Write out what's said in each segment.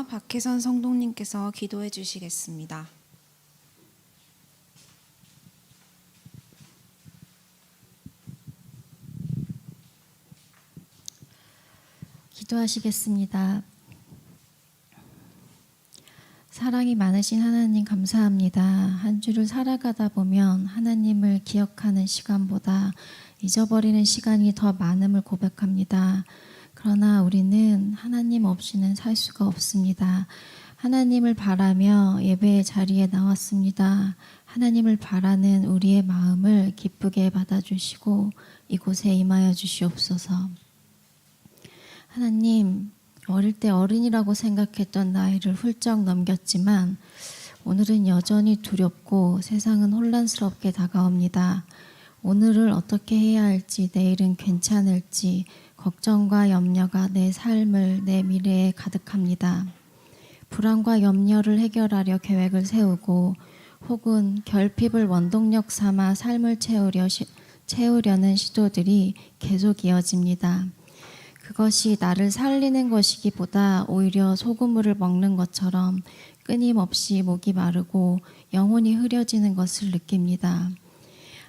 목사님과 박혜선 성도님께서 기도해 주시겠습니다. 기도하시겠습니다. 사랑이 많으신 하나님 감사합니다. 한 주를 살아가다 보면 하나님을 기억하는 시간보다 잊어버리는 시간이 더 많음을 고백합니다. 그러나 우리는 하나님 없이는 살 수가 없습니다. 하나님을 바라며 예배의 자리에 나왔습니다. 하나님을 바라는 우리의 마음을 기쁘게 받아주시고 이곳에 임하여 주시옵소서. 하나님, 어릴 때 어른이라고 생각했던 나이를 훌쩍 넘겼지만 오늘은 여전히 두렵고 세상은 혼란스럽게 다가옵니다. 오늘을 어떻게 해야 할지, 내일은 괜찮을지 걱정과 염려가 내 삶을, 내 미래에 가득합니다. 불안과 염려를 해결하려 계획을 세우고 혹은 결핍을 원동력 삼아 삶을 채우려는 시도들이 계속 이어집니다. 그것이 나를 살리는 것이기보다 오히려 소금물을 먹는 것처럼 끊임없이 목이 마르고 영혼이 흐려지는 것을 느낍니다.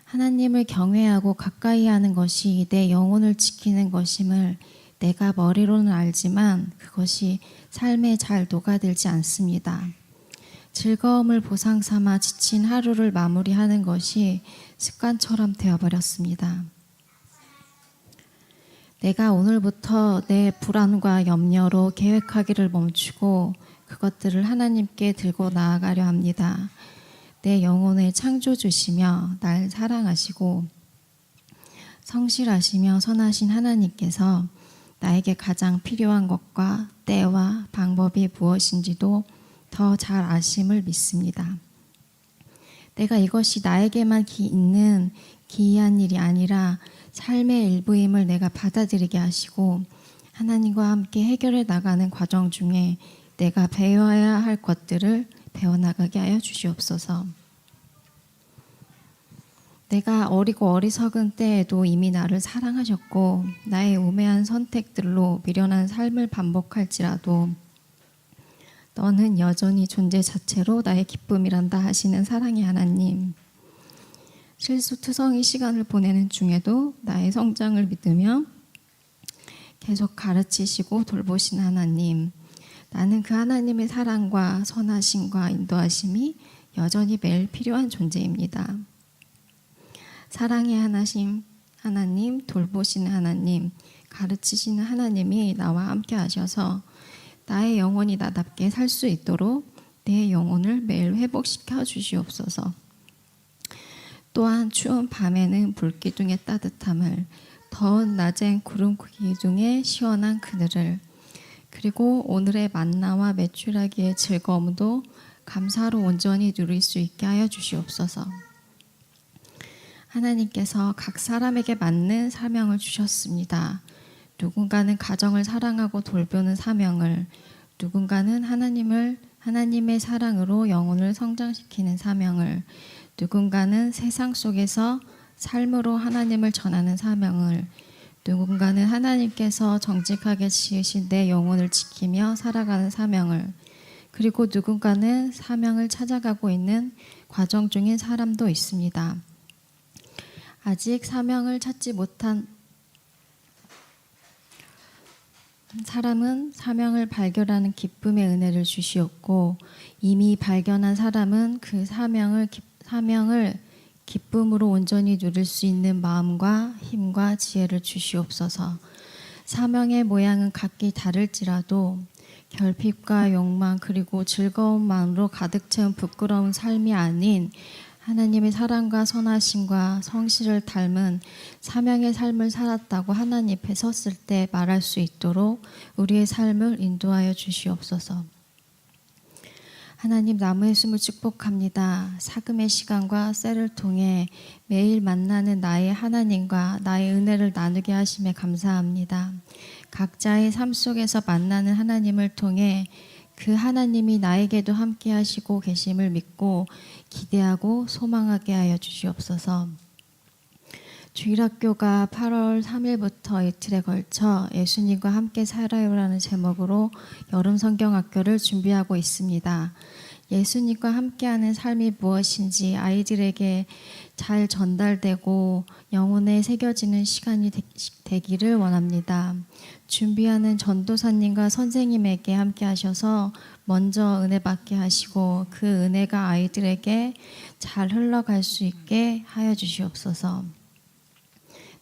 하나님을 경외하고 가까이 하는 것이 내 영혼을 지키는 것임을 내가 머리로는 알지만 그것이 삶에 잘 녹아들지 않습니다. 즐거움을 보상 삼아 지친 하루를 마무리하는 것이 습관처럼 되어버렸습니다. 내가 오늘부터 내 불안과 염려로 계획하기를 멈추고 그것들을 하나님께 들고 나아가려 합니다. 내 영혼을 창조주시며 날 사랑하시고 성실하시며 선하신 하나님께서 나에게 가장 필요한 것과 때와 방법이 무엇인지도 더 잘 아심을 믿습니다. 내가 이것이 나에게만 있는 기이한 일이 아니라 삶의 일부임을 내가 받아들이게 하시고 하나님과 함께 해결해 나가는 과정 중에 내가 배워야 할 것들을 배워나가게 하여 주시옵소서. 내가 어리고 어리석은 때에도 이미 나를 사랑하셨고 나의 우매한 선택들로 미련한 삶을 반복할지라도 너는 여전히 존재 자체로 나의 기쁨이란다 하시는 사랑의 하나님, 실수투성이 시간을 보내는 중에도 나의 성장을 믿으며 계속 가르치시고 돌보시는 하나님, 나는 그 하나님의 사랑과 선하심과 인도하심이 여전히 매일 필요한 존재입니다. 사랑의 하나님, 돌보시는 하나님, 가르치시는 하나님이 나와 함께 하셔서 나의 영혼이 나답게 살 수 있도록 내 영혼을 매일 회복시켜 주시옵소서. 또한 추운 밤에는 불기둥의 따뜻함을, 더운 낮엔 구름 기둥의 시원한 그늘을, 그리고 오늘의 만나와 메추라기의 즐거움도 감사로 온전히 누릴 수 있게 하여 주시옵소서. 하나님께서 각 사람에게 맞는 사명을 주셨습니다. 누군가는 가정을 사랑하고 돌보는 사명을, 누군가는 하나님의 사랑으로 영혼을 성장시키는 사명을, 누군가는 세상 속에서 삶으로 하나님을 전하는 사명을, 누군가는 하나님께서 정직하게 지으신 내 영혼을 지키며 살아가는 사명을, 그리고 누군가는 사명을 찾아가고 있는 과정 중인 사람도 있습니다. 아직 사명을 찾지 못한 사람은 사명을 발견하는 기쁨의 은혜를 주시옵고 이미 발견한 사람은 그 사명을 기쁨으로 온전히 누릴 수 있는 마음과 힘과 지혜를 주시옵소서. 사명의 모양은 각기 다를지라도 결핍과 욕망 그리고 즐거움만으로 가득 채운 부끄러운 삶이 아닌 하나님의 사랑과 선하심과 성실을 닮은 사명의 삶을 살았다고 하나님 앞에 섰을 때 말할 수 있도록 우리의 삶을 인도하여 주시옵소서. 하나님, 나무의 숨을 축복합니다. 사금의 시간과 셀을 통해 매일 만나는 나의 하나님과 나의 은혜를 나누게 하심에 감사합니다. 각자의 삶 속에서 만나는 하나님을 통해 그 하나님이 나에게도 함께 하시고 계심을 믿고 기대하고 소망하게 하여 주시옵소서. 주일학교가 8월 3일부터 이틀에 걸쳐 예수님과 함께 살아요라는 제목으로 여름 성경학교를 준비하고 있습니다. 예수님과 함께하는 삶이 무엇인지 아이들에게 잘 전달되고 영혼에 새겨지는 시간이 되기를 원합니다. 준비하는 전도사님과 선생님에게 함께 하셔서 먼저 은혜 받게 하시고 그 은혜가 아이들에게 잘 흘러갈 수 있게 하여 주시옵소서.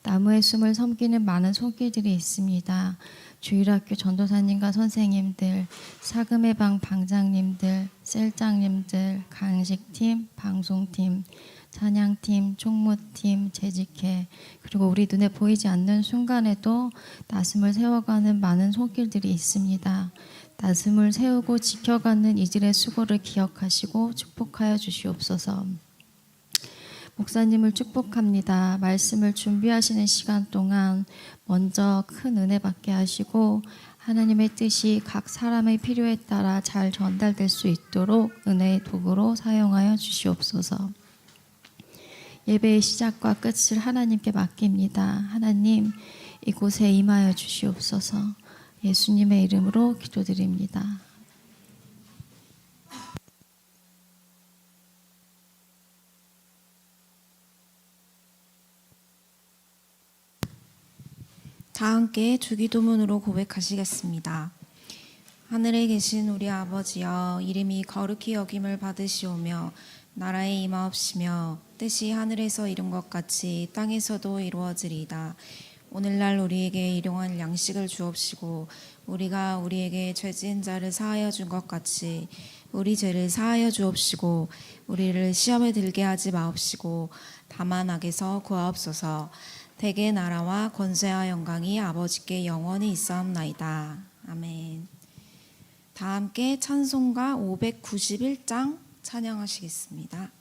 나무의 숨을 섬기는 많은 손길들이 있습니다. 주일학교 전도사님과 선생님들, 사금의 방 방장님들, 셀장님들, 강식팀, 방송팀, 찬양팀, 총무팀, 재직회, 그리고 우리 눈에 보이지 않는 순간에도 나슴을 세워가는 많은 손길들이 있습니다. 나슴을 세우고 지켜가는 이들의 수고를 기억하시고 축복하여 주시옵소서. 목사님을 축복합니다. 말씀을 준비하시는 시간 동안 먼저 큰 은혜 받게 하시고 하나님의 뜻이 각 사람의 필요에 따라 잘 전달될 수 있도록 은혜의 도구로 사용하여 주시옵소서. 예배의 시작과 끝을 하나님께 맡깁니다. 하나님, 이곳에 임하여 주시옵소서. 예수님의 이름으로 기도드립니다. 다 함께 주기도문으로 고백하시겠습니다. 하늘에 계신 우리 아버지여, 이름이 거룩히 여김을 받으시오며 나라에 임하옵시며 뜻이 하늘에서 이룬 것 같이 땅에서도 이루어지리이다. 오늘날 우리에게 일용할 양식을 주옵시고 우리가 우리에게 죄 지은 자를 사하여 준 것 같이 우리 죄를 사하여 주옵시고 우리를 시험에 들게 하지 마옵시고 다만 악에서 구하옵소서. 대개 나라와 권세와 영광이 아버지께 영원히 있사옵나이다. 아멘. 다 함께 찬송가 591장 찬양하시겠습니다.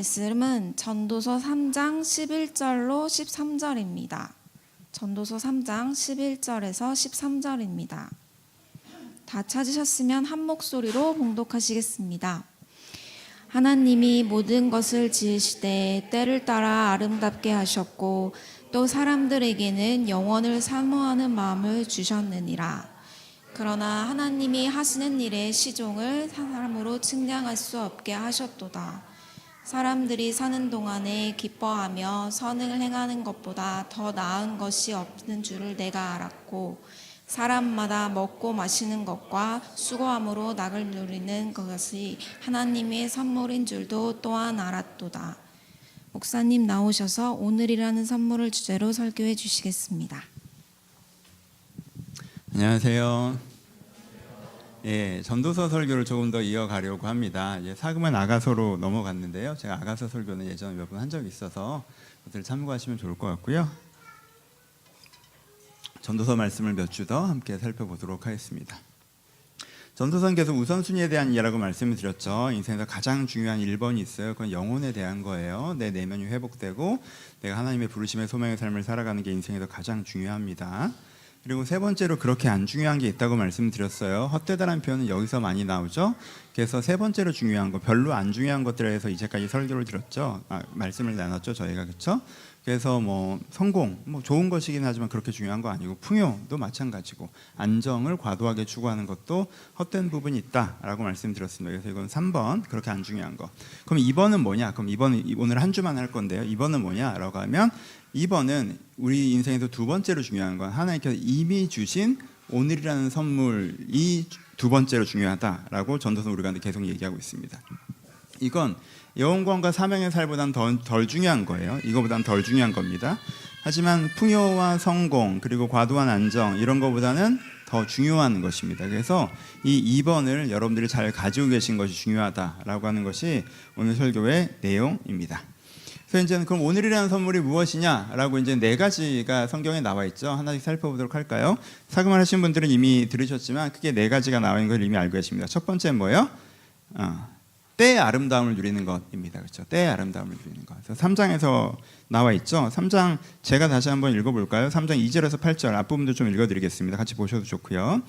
말씀은 전도서 3장 11절로 13절입니다. 전도서 3장 11절에서 13절입니다. 다 찾으셨으면 한 목소리로 봉독하시겠습니다. 하나님이 모든 것을 지으시되 때를 따라 아름답게 하셨고 또 사람들에게는 영원을 사모하는 마음을 주셨느니라. 그러나 하나님이 하시는 일의 시종을 사람으로 측량할 수 없게 하셨도다. 사람들이 사는 동안에 기뻐하며 선을 행하는 것보다 더 나은 것이 없는 줄을 내가 알았고 사람마다 먹고 마시는 것과 수고함으로 낙을 누리는 것이 하나님의 선물인 줄도 또한 알았도다. 목사님 나오셔서 오늘이라는 선물을 주제로 설교해 주시겠습니다. 안녕하세요. 예, 전도서 설교를 조금 더 이어가려고 합니다. 사금은 아가서로 넘어갔는데요. 제가 아가서 설교는 예전에 몇 번 한 적이 있어서 그것을 참고하시면 좋을 것 같고요. 전도서 말씀을 몇 주 더 함께 살펴보도록 하겠습니다. 전도서는 계속 우선순위에 대한 이야기라고 말씀을 드렸죠. 인생에서 가장 중요한 1번이 있어요. 그건 영혼에 대한 거예요. 내 내면이 회복되고 내가 하나님의 부르심의 소명의 삶을 살아가는 게 인생에서 가장 중요합니다. 그리고 세 번째로 그렇게 안 중요한 게 있다고 말씀드렸어요. 헛되다라는 표현은 여기서 많이 나오죠. 그래서 세 번째로 중요한 거, 별로 안 중요한 것들에 대해서 이제까지 설교를 드렸죠. 말씀을 나눴죠, 저희가. 그렇죠? 그래서 성공, 좋은 것이긴 하지만 그렇게 중요한 거 아니고 풍요도 마찬가지고 안정을 과도하게 추구하는 것도 헛된 부분이 있다라고 말씀드렸습니다. 그래서 이건 3번, 그렇게 안 중요한 거. 그럼 2번은 뭐냐? 그럼 2번은 오늘 한 주만 할 건데요. 2번은 뭐냐라고 하면 2번은 우리 인생에서 두 번째로 중요한 건 하나님께서 이미 주신 오늘이라는 선물이 두 번째로 중요하다라고 전도서 우리가 계속 얘기하고 있습니다. 이건 영혼권과 사명의 살보다는 덜 중요한 거예요. 이거보다는 덜 중요한 겁니다. 하지만 풍요와 성공 그리고 과도한 안정 이런 거보다는 더 중요한 것입니다. 그래서 이 2번을 여러분들이 잘 가지고 계신 것이 중요하다라고 하는 것이 오늘 설교의 내용입니다. 그래서 이제 그럼 오늘이라는 선물이 무엇이냐라고 이제 네 가지가 성경에 나와 있죠. 하나씩 살펴보도록 할까요? 사금을 하신 분들은 이미 들으셨지만 크게 네 가지가 나와 있는 걸 이미 알고 계십니다. 첫 번째는 뭐예요? 때의 아름다움을 누리는 것입니다. 그렇죠? 때의 아름다움을 누리는 것. 그래서 3장에서 나와 있죠. 3장 제가 다시 한번 읽어볼까요? 3장 2절에서 8절 앞부분도 좀 읽어드리겠습니다. 같이 보셔도 좋고요.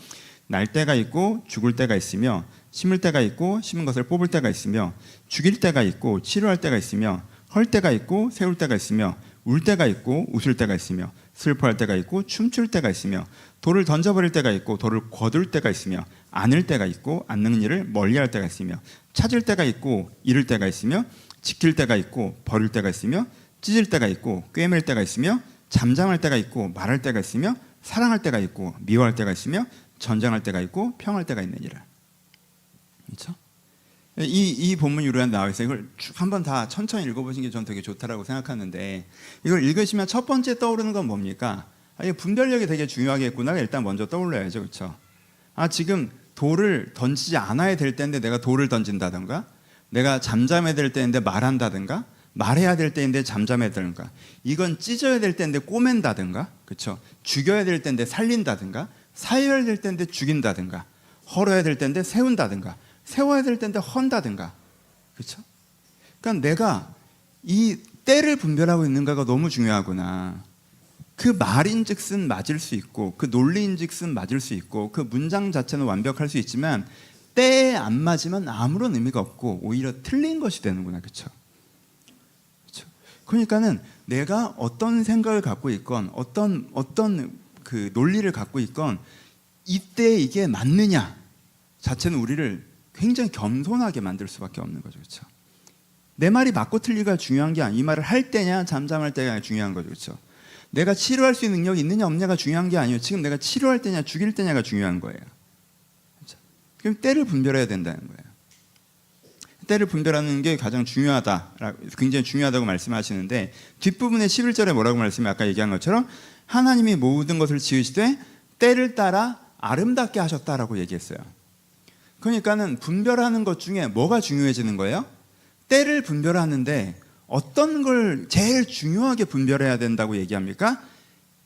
날 때가 있고 죽을 때가 있으며 심을 때가 있고 심은 것을 뽑을 때가 있으며 죽일 때가 있고 치료할 때가 있으며 헐 때가 있고 세울 때가 있으며 울 때가 있고 웃을 때가 있으며 슬퍼할 때가 있고 춤출 때가 있으며 돌을 던져버릴 때가 있고 돌을 거둘 때가 있으며 안을 때가 있고 안는 일을 멀리할 때가 있으며 찾을 때가 있고 잃을 때가 있으며 지킬 때가 있고 버릴 때가 있으며 찢을 때가 있고 꿰맬 때가 있으며 잠잠할 때가 있고 말할 때가 있으며 사랑할 때가 있고 미워할 때가 있으며 전쟁할 때가 있고 평할 때가 있느니라. 그렇죠? 이 본문이 우리가 나와 있어요. 이걸 한번 다 천천히 읽어보시는 게 저는 되게 좋다라고 생각하는데 이걸 읽으시면 첫 번째 떠오르는 건 뭡니까? 이게 분별력이 되게 중요하겠구나. 일단 먼저 떠올려야죠. 그렇죠? 지금 돌을 던지지 않아야 될 때인데 내가 돌을 던진다든가 내가 잠잠해야 될 때인데 말한다든가 말해야 될 때인데 잠잠해야 되는가 이건 찢어야 될 때인데 꼬맨다든가 그렇죠? 죽여야 될 때인데 살린다든가 살려야 될 때인데 죽인다든가 헐어야 될 때인데 세운다든가 세워야 될 때인데 헌다든가 그렇죠? 그러니까 내가 이 때를 분별하고 있는가가 너무 중요하구나. 그 말인즉슨 맞을 수 있고 그 논리인즉슨 맞을 수 있고 그 문장 자체는 완벽할 수 있지만 때에 안 맞으면 아무런 의미가 없고 오히려 틀린 것이 되는구나. 그렇죠? 그러니까는 내가 어떤 생각을 갖고 있건 어떤 그 논리를 갖고 있건 이때 이게 맞느냐 자체는 우리를 굉장히 겸손하게 만들 수밖에 없는 거죠. 그렇죠? 내 말이 맞고 틀리가 중요한 게 아니야. 이 말을 할 때냐 잠잠할 때가 중요한 거죠. 그렇죠? 내가 치료할 수 있는 능력이 있느냐 없느냐가 중요한 게 아니에요. 지금 내가 치료할 때냐 죽일 때냐가 중요한 거예요. 그렇죠? 그럼 때를 분별해야 된다는 거예요. 때를 분별하는 게 가장 중요하다, 굉장히 중요하다고 말씀하시는데 뒷부분에 11절에 뭐라고 말씀해 아까 얘기한 것처럼 하나님이 모든 것을 지으시되 때를 따라 아름답게 하셨다라고 얘기했어요. 그러니까는 분별하는 것 중에 뭐가 중요해지는 거예요? 때를 분별하는데 어떤 걸 제일 중요하게 분별해야 된다고 얘기합니까?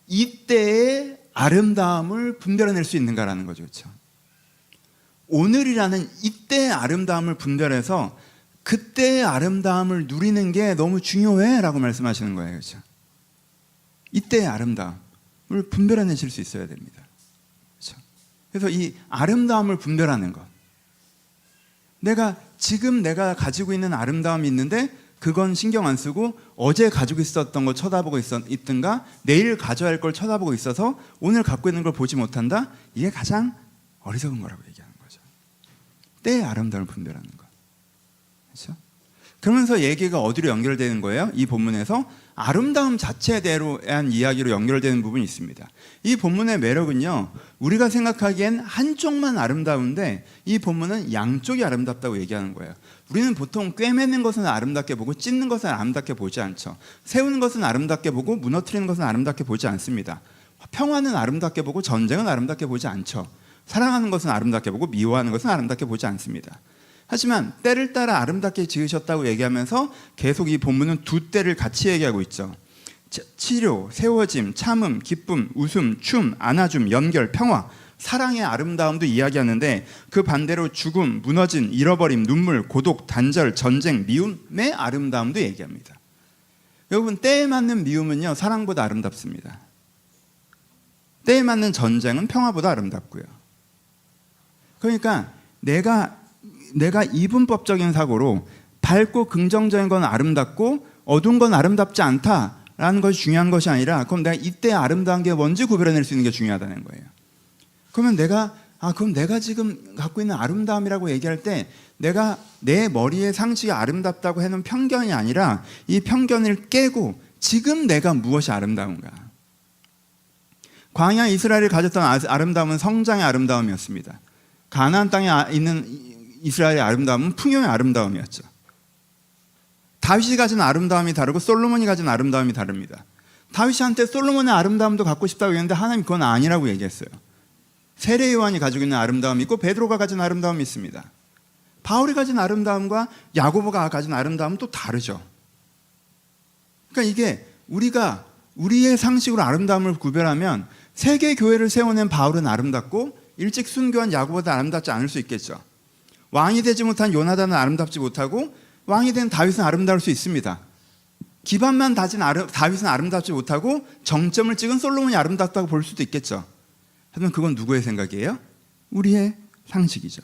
이때의 아름다움을 분별해낼 수 있는가라는 거죠. 그렇죠? 오늘이라는 이때의 아름다움을 분별해서 그때의 아름다움을 누리는 게 너무 중요해 라고 말씀하시는 거예요. 그렇죠? 이때의 아름다움을 분별해내실 수 있어야 됩니다. 그렇죠? 그래서 이 아름다움을 분별하는 것, 지금 내가 가지고 있는 아름다움이 있는데 그건 신경 안 쓰고 어제 가지고 있었던 거 쳐다보고 있든가 내일 가져야 할 걸 쳐다보고 있어서 오늘 갖고 있는 걸 보지 못한다. 이게 가장 어리석은 거라고 얘기하는 거죠. 때의 아름다움을 분별하는 것. 그렇죠? 그러면서 얘기가 어디로 연결되는 거예요? 이 본문에서 아름다움 자체에 대한 이야기로 연결되는 부분이 있습니다. 이 본문의 매력은요, 우리가 생각하기엔 한쪽만 아름다운데 이 본문은 양쪽이 아름답다고 얘기하는 거예요. 우리는 보통 꿰매는 것은 아름답게 보고 찢는 것은 아름답게 보지 않죠. 세우는 것은 아름답게 보고 무너뜨리는 것은 아름답게 보지 않습니다. 평화는 아름답게 보고 전쟁은 아름답게 보지 않죠. 사랑하는 것은 아름답게 보고 미워하는 것은 아름답게 보지 않습니다. 하지만 때를 따라 아름답게 지으셨다고 얘기하면서 계속 이 본문은 두 때를 같이 얘기하고 있죠. 치료, 세워짐, 참음, 기쁨, 웃음, 춤, 안아줌, 연결, 평화, 사랑의 아름다움도 이야기하는데 그 반대로 죽음, 무너짐, 잃어버림, 눈물, 고독, 단절, 전쟁, 미움의 아름다움도 얘기합니다. 여러분, 때에 맞는 미움은요, 사랑보다 아름답습니다. 때에 맞는 전쟁은 평화보다 아름답고요. 그러니까 내가 이분법적인 사고로 밝고 긍정적인 건 아름답고 어두운 건 아름답지 않다라는 것이 중요한 것이 아니라, 그럼 내가 이때 아름다운 게 뭔지 구별해낼 수 있는 게 중요하다는 거예요. 그러면 내가 지금 갖고 있는 아름다움이라고 얘기할 때 내가 내 머리에 상식이 아름답다고 해놓은 편견이 아니라 이 편견을 깨고 지금 내가 무엇이 아름다운가. 광야 이스라엘이 가졌던 아름다움은 성장의 아름다움이었습니다. 가나안 땅에 있는 이스라엘의 아름다움은 풍요의 아름다움이었죠. 다윗이 가진 아름다움이 다르고 솔로몬이 가진 아름다움이 다릅니다. 다윗한테 솔로몬의 아름다움도 갖고 싶다고 했는데 하나님 그건 아니라고 얘기했어요. 세례 요한이 가지고 있는 아름다움이 있고 베드로가 가진 아름다움이 있습니다. 바울이 가진 아름다움과 야고보가 가진 아름다움은 또 다르죠. 그러니까 이게 우리가 우리의 상식으로 아름다움을 구별하면 세계 교회를 세워낸 바울은 아름답고 일찍 순교한 야고보다 아름답지 않을 수 있겠죠. 왕이 되지 못한 요나단은 아름답지 못하고 왕이 된 다윗은 아름다울 수 있습니다. 기반만 다진 다윗은 아름답지 못하고 정점을 찍은 솔로몬이 아름답다고 볼 수도 있겠죠. 하지만 그건 누구의 생각이에요? 우리의 상식이죠.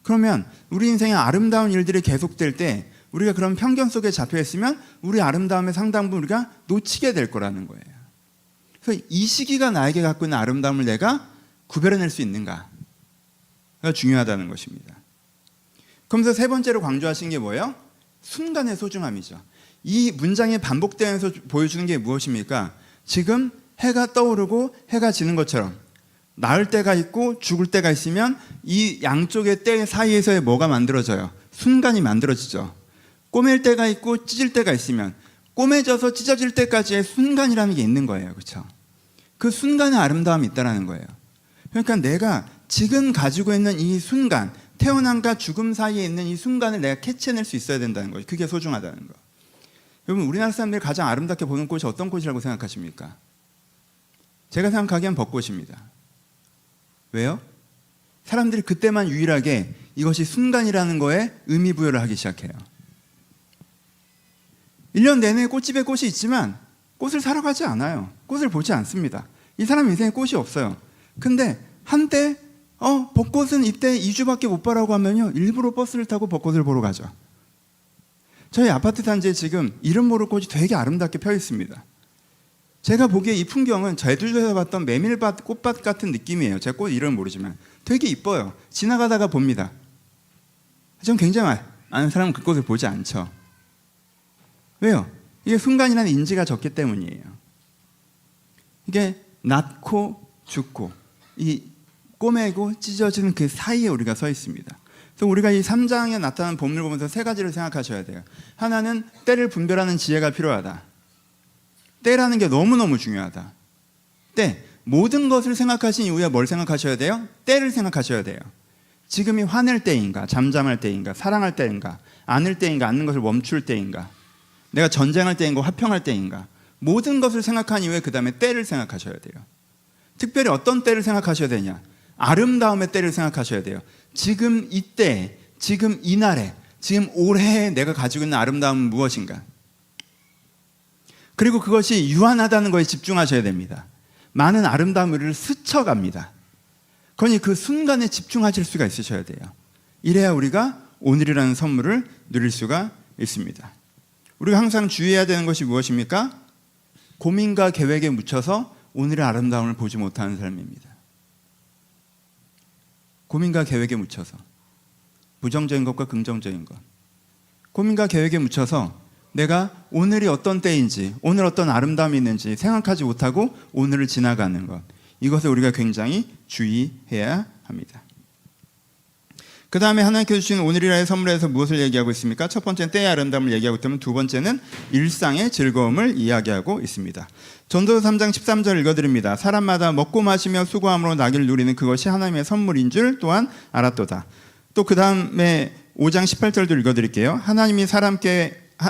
그러면 우리 인생에 아름다운 일들이 계속될 때 우리가 그런 편견 속에 잡혀 있으면 우리 아름다움의 상당 부분 우리가 놓치게 될 거라는 거예요. 그래서 이 시기가 나에게 갖고 있는 아름다움을 내가 구별해낼 수 있는가가 중요하다는 것입니다. 그러면서 세 번째로 강조하신 게 뭐예요? 순간의 소중함이죠. 이 문장이 반복되면서 보여주는 게 무엇입니까? 지금 해가 떠오르고 해가 지는 것처럼 나을 때가 있고 죽을 때가 있으면 이 양쪽의 때 사이에서의 뭐가 만들어져요? 순간이 만들어지죠. 꼬맬 때가 있고 찢을 때가 있으면 꼬매져서 찢어질 때까지의 순간이라는 게 있는 거예요. 그렇죠? 그 순간의 아름다움이 있다는 거예요. 그러니까 내가 지금 가지고 있는 이 순간, 태어남과 죽음 사이에 있는 이 순간을 내가 캐치해낼 수 있어야 된다는 거예요. 그게 소중하다는 거. 여러분, 우리나라 사람들이 가장 아름답게 보는 꽃이 어떤 꽃이라고 생각하십니까? 제가 생각하기엔 벚꽃입니다. 왜요? 사람들이 그때만 유일하게 이것이 순간이라는 거에 의미 부여를 하기 시작해요. 1년 내내 꽃집에 꽃이 있지만 꽃을 사러 가지 않아요. 꽃을 보지 않습니다. 이 사람 인생에 꽃이 없어요. 근데 한때 벚꽃은 이때 2주밖에 못 봐라고 하면요, 일부러 버스를 타고 벚꽃을 보러 가죠. 저희 아파트 단지에 지금 이름 모를 꽃이 되게 아름답게 펴 있습니다. 제가 보기에 이 풍경은 제주도에서 봤던 메밀밭, 꽃밭 같은 느낌이에요. 제가 꽃 이름은 모르지만 되게 이뻐요. 지나가다가 봅니다. 전 굉장히 많은 사람은 그 꽃을 보지 않죠. 왜요? 이게 순간이라는 인지가 적기 때문이에요. 이게 낳고 죽고 이 꼬매고 찢어지는 그 사이에 우리가 서 있습니다. 그래서 우리가 이 3장에 나타나는 본문을 보면서 세 가지를 생각하셔야 돼요. 하나는 때를 분별하는 지혜가 필요하다. 때라는 게 너무너무 중요하다. 때, 모든 것을 생각하신 이후에 뭘 생각하셔야 돼요? 때를 생각하셔야 돼요. 지금이 화낼 때인가, 잠잠할 때인가, 사랑할 때인가, 안을 때인가, 안는 것을 멈출 때인가, 내가 전쟁할 때인가, 화평할 때인가, 모든 것을 생각한 이후에 그 다음에 때를 생각하셔야 돼요. 특별히 어떤 때를 생각하셔야 되냐? 아름다움의 때를 생각하셔야 돼요. 지금 이때, 지금 이날에, 지금 올해 내가 가지고 있는 아름다움은 무엇인가? 그리고 그것이 유한하다는 것에 집중하셔야 됩니다. 많은 아름다움을 스쳐갑니다. 그러니 그 순간에 집중하실 수가 있으셔야 돼요. 이래야 우리가 오늘이라는 선물을 누릴 수가 있습니다. 우리가 항상 주의해야 되는 것이 무엇입니까? 고민과 계획에 묻혀서 오늘의 아름다움을 보지 못하는 삶입니다. 고민과 계획에 묻혀서 부정적인 것과 긍정적인 것, 고민과 계획에 묻혀서 내가 오늘이 어떤 때인지, 오늘 어떤 아름다움이 있는지 생각하지 못하고 오늘을 지나가는 것, 이것을 우리가 굉장히 주의해야 합니다. 그 다음에 하나님께서 주신 오늘이라의 선물에서 무엇을 얘기하고 있습니까? 첫 번째는 때의 아름다움을 얘기하고 있다면 두 번째는 일상의 즐거움을 이야기하고 있습니다. 전도서 3장 13절 읽어드립니다. 사람마다 먹고 마시며 수고함으로 나기를 누리는 그것이 하나님의 선물인 줄 또한 알았도다. 또 그 다음에 5장 18절도 읽어드릴게요.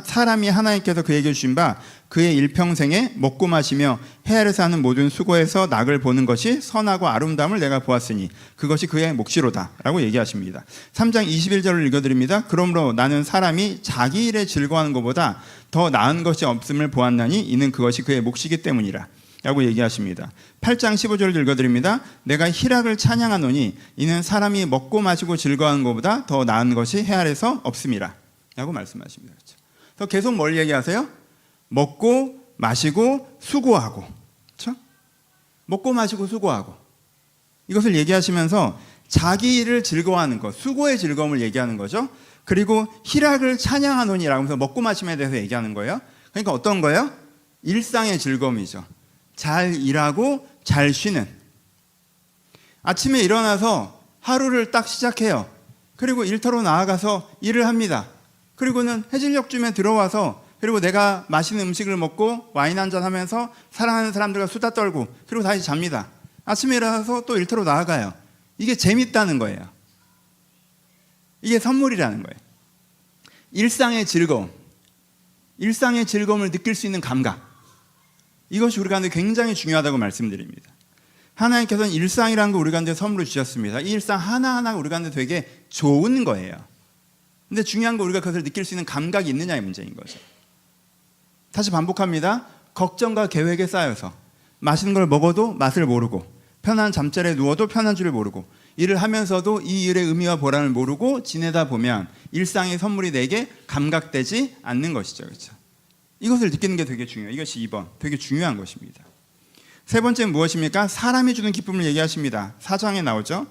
사람이 하나님께서 그에게 주신 바 그의 일평생에 먹고 마시며 해 아래서 하는 모든 수고에서 낙을 보는 것이 선하고 아름다움을 내가 보았으니 그것이 그의 몫이로다 라고 얘기하십니다. 3장 21절을 읽어드립니다. 그러므로 나는 사람이 자기 일에 즐거워하는 것보다 더 나은 것이 없음을 보았나니 이는 그것이 그의 몫이기 때문이라 라고 얘기하십니다. 8장 15절을 읽어드립니다. 내가 희락을 찬양하노니 이는 사람이 먹고 마시고 즐거워하는 것보다 더 나은 것이 해 아래서 없음이라 라고 말씀하십니다. 그렇죠? 그래서 계속 뭘 얘기하세요? 먹고 마시고 수고하고, 그렇죠? 먹고 마시고 수고하고, 이것을 얘기하시면서 자기 일을 즐거워하는 것, 수고의 즐거움을 얘기하는 거죠. 그리고 희락을 찬양하노니라고 하면서 먹고 마심에 대해서 얘기하는 거예요. 그러니까 어떤 거예요? 일상의 즐거움이죠. 잘 일하고 잘 쉬는. 아침에 일어나서 하루를 딱 시작해요. 그리고 일터로 나아가서 일을 합니다. 그리고는 해질녘쯤에 들어와서 그리고 내가 맛있는 음식을 먹고 와인 한잔 하면서 사랑하는 사람들과 수다 떨고 그리고 다시 잡니다. 아침에 일어나서 또 일터로 나아가요. 이게 재밌다는 거예요. 이게 선물이라는 거예요. 일상의 즐거움, 일상의 즐거움을 느낄 수 있는 감각, 이것이 우리 가운데 굉장히 중요하다고 말씀드립니다. 하나님께서는 일상이라는 거 우리 가운데 선물로 주셨습니다. 이 일상 하나하나 우리 가운데 되게 좋은 거예요. 근데 중요한 건 우리가 그것을 느낄 수 있는 감각이 있느냐의 문제인 거죠. 다시 반복합니다. 걱정과 계획에 쌓여서 맛있는 걸 먹어도 맛을 모르고 편한 잠자리에 누워도 편한 줄을 모르고 일을 하면서도 이 일의 의미와 보람을 모르고 지내다 보면 일상의 선물이 내게 감각되지 않는 것이죠. 그렇죠? 이것을 느끼는 게 되게 중요해요. 이것이 2번 되게 중요한 것입니다. 세 번째는 무엇입니까? 사람이 주는 기쁨을 얘기하십니다. 4장에 나오죠.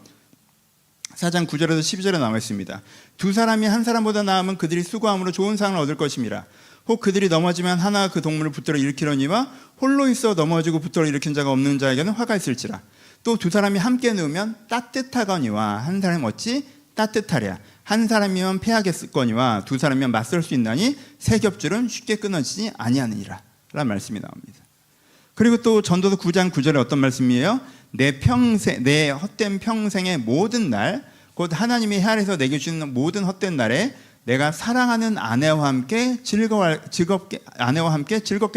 4장 9절에서 12절에 나와 있습니다. 두 사람이 한 사람보다 나으면 그들이 수고함으로 좋은 상을 얻을 것임이라. 혹 그들이 넘어지면 하나가 그 동물을 붙들어 일으키려니와 홀로 있어 넘어지고 붙들어 일으킨 자가 없는 자에게는 화가 있을지라. 또 두 사람이 함께 누우면 따뜻하거니와 한 사람이 어찌 따뜻하랴. 한 사람이면 패하겠거니와 두 사람이면 맞설 수 있나니 세 겹줄은 쉽게 끊어지지 아니하느니라 라는 말씀이 나옵니다. 그리고 또 전도서 9장 9절에 어떤 말씀이에요? 내 헛된 평생의 모든 날, 곧 하나님이 해 아래서 내게 주시는 모든 헛된 날에 내가 사랑하는 아내와 함께 즐겁게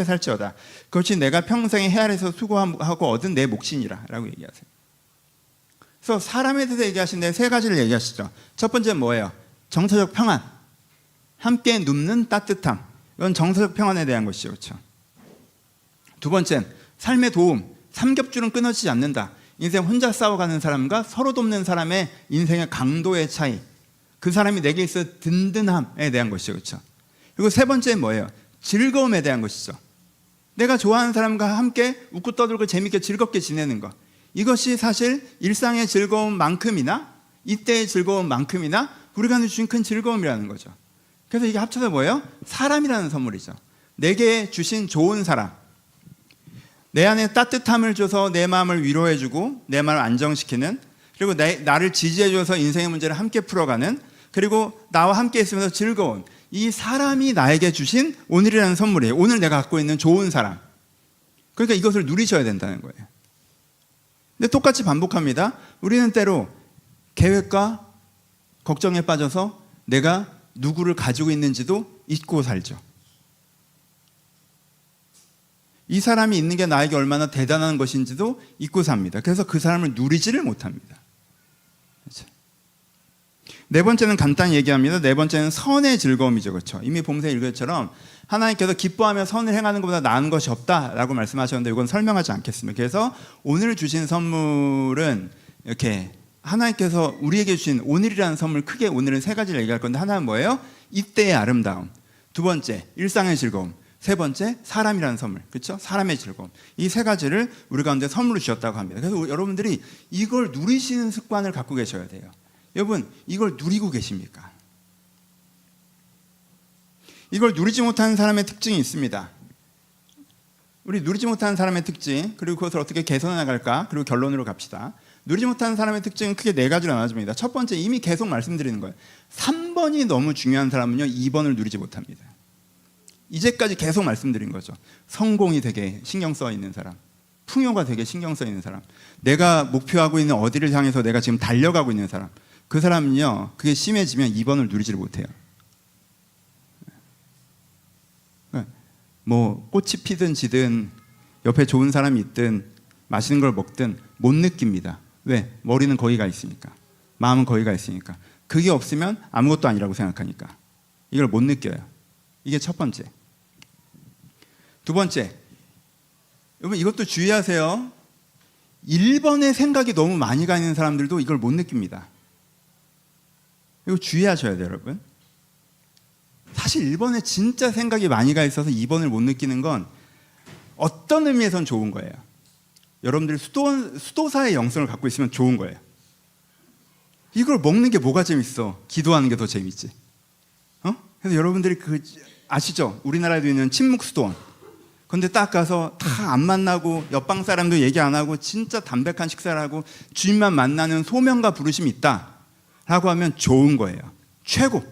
살지어다. 그것이 내가 평생에 해 아래서 수고하고 얻은 내 몫이니라 라고 얘기하세요. 그래서 사람에 대해서 얘기하시는데 세 가지를 얘기하시죠. 첫 번째는 뭐예요? 정서적 평안, 함께 눕는 따뜻함. 이건 정서적 평안에 대한 것이죠. 그렇죠? 두 번째는 삶의 도움, 삼겹줄은 끊어지지 않는다. 인생 혼자 싸워가는 사람과 서로 돕는 사람의 인생의 강도의 차이, 그 사람이 내게 있어 든든함에 대한 것이죠. 그렇죠? 그리고 세 번째는 뭐예요? 즐거움에 대한 것이죠. 내가 좋아하는 사람과 함께 웃고 떠들고 재밌게 즐겁게 지내는 것, 이것이 사실 일상의 즐거움만큼이나 이때의 즐거움만큼이나 우리가 주신 큰 즐거움이라는 거죠. 그래서 이게 합쳐서 뭐예요? 사람이라는 선물이죠. 내게 주신 좋은 사람, 내 안에 따뜻함을 줘서 내 마음을 위로해주고 내 마음을 안정시키는, 그리고 나를 지지해줘서 인생의 문제를 함께 풀어가는, 그리고 나와 함께 있으면서 즐거운 이 사람이 나에게 주신 오늘이라는 선물이에요. 오늘 내가 갖고 있는 좋은 사람. 그러니까 이것을 누리셔야 된다는 거예요. 근데 똑같이 반복합니다. 우리는 때로 계획과 걱정에 빠져서 내가 누구를 가지고 있는지도 잊고 살죠. 이 사람이 있는 게 나에게 얼마나 대단한 것인지도 잊고 삽니다. 그래서 그 사람을 누리지를 못합니다. 그렇죠? 네 번째는 간단히 얘기합니다. 네 번째는 선의 즐거움이죠. 그렇죠? 이미 본문에 읽은 것처럼 하나님께서 기뻐하며 선을 행하는 것보다 나은 것이 없다라고 말씀하셨는데 이건 설명하지 않겠습니다. 그래서 오늘 주신 선물은 이렇게 하나님께서 우리에게 주신 오늘이라는 선물, 크게 오늘은 세 가지를 얘기할 건데, 하나는 뭐예요? 이때의 아름다움. 두 번째, 일상의 즐거움. 세 번째, 사람이라는 선물. 그렇죠? 사람의 즐거움. 이 세 가지를 우리 가운데 선물로 주셨다고 합니다. 그래서 여러분들이 이걸 누리시는 습관을 갖고 계셔야 돼요. 여러분, 이걸 누리고 계십니까? 이걸 누리지 못하는 사람의 특징이 있습니다. 우리 누리지 못하는 사람의 특징, 그리고 그것을 어떻게 개선해 나갈까, 그리고 결론으로 갑시다. 누리지 못하는 사람의 특징은 크게 네 가지로 나눠집니다. 첫 번째, 이미 계속 말씀드리는 거예요. 3번이 너무 중요한 사람은요, 2번을 누리지 못합니다. 이제까지 계속 말씀드린 거죠. 성공이 되게 신경 써 있는 사람, 풍요가 되게 신경 써 있는 사람, 내가 목표하고 있는 어디를 향해서 내가 지금 달려가고 있는 사람, 그 사람은요, 그게 심해지면 2번을 누리지를 못해요. 뭐 꽃이 피든 지든 옆에 좋은 사람이 있든 맛있는 걸 먹든 못 느낍니다. 왜? 머리는 거기가 있으니까, 마음은 거기가 있으니까. 그게 없으면 아무것도 아니라고 생각하니까 이걸 못 느껴요. 이게 첫 번째. 두 번째, 여러분 이것도 주의하세요. 1번의 생각이 너무 많이 가 있는 사람들도 이걸 못 느낍니다. 이거 주의하셔야 돼요, 여러분. 사실 1번에 진짜 생각이 많이 가 있어서 2번을 못 느끼는 건 어떤 의미에선 좋은 거예요. 여러분들이 수도사의 영성을 갖고 있으면 좋은 거예요. 이걸 먹는 게 뭐가 재밌어? 기도하는 게 더 재밌지. 그래서 여러분들이 아시죠? 우리나라에도 있는 침묵수도원. 근데 딱 가서 다 안 만나고 옆방 사람도 얘기 안 하고 진짜 담백한 식사를 하고 주인만 만나는 소명과 부르심이 있다 라고 하면 좋은 거예요. 최고.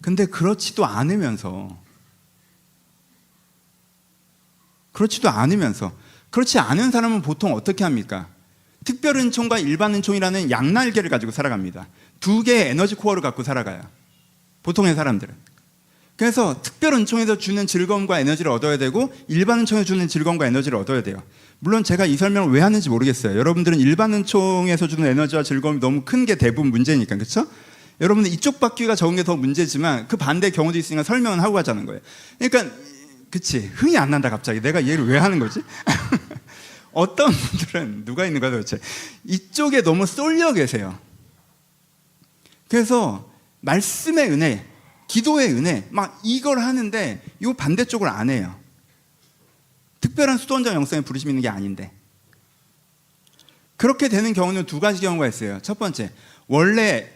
근데 그렇지도 않으면서 그렇지 않은 사람은 보통 어떻게 합니까? 특별은총과 일반은총이라는 양날개를 가지고 살아갑니다. 두 개의 에너지 코어를 갖고 살아가요, 보통의 사람들은. 그래서 특별은총에서 주는 즐거움과 에너지를 얻어야 되고 일반은총에서 주는 즐거움과 에너지를 얻어야 돼요. 물론 제가 이 설명을 왜 하는지 모르겠어요. 여러분들은 일반은총에서 주는 에너지와 즐거움이 너무 큰 게 대부분 문제니까, 그렇죠? 여러분들 이쪽 바퀴가 적은 게 더 문제지만 그 반대 경우도 있으니까 설명은 하고 가자는 거예요. 그러니까 그치, 흥이 안 난다 갑자기. 내가 얘를 왜 하는 거지? 어떤 분들은 누가 있는 거야 도대체? 이쪽에 너무 쏠려 계세요. 그래서 말씀의 은혜, 기도의 은혜 막 이걸 하는데 이 반대쪽을 안 해요. 특별한 수도원장 영성에 부르심 있는 게 아닌데. 그렇게 되는 경우는 두 가지 경우가 있어요. 첫 번째, 원래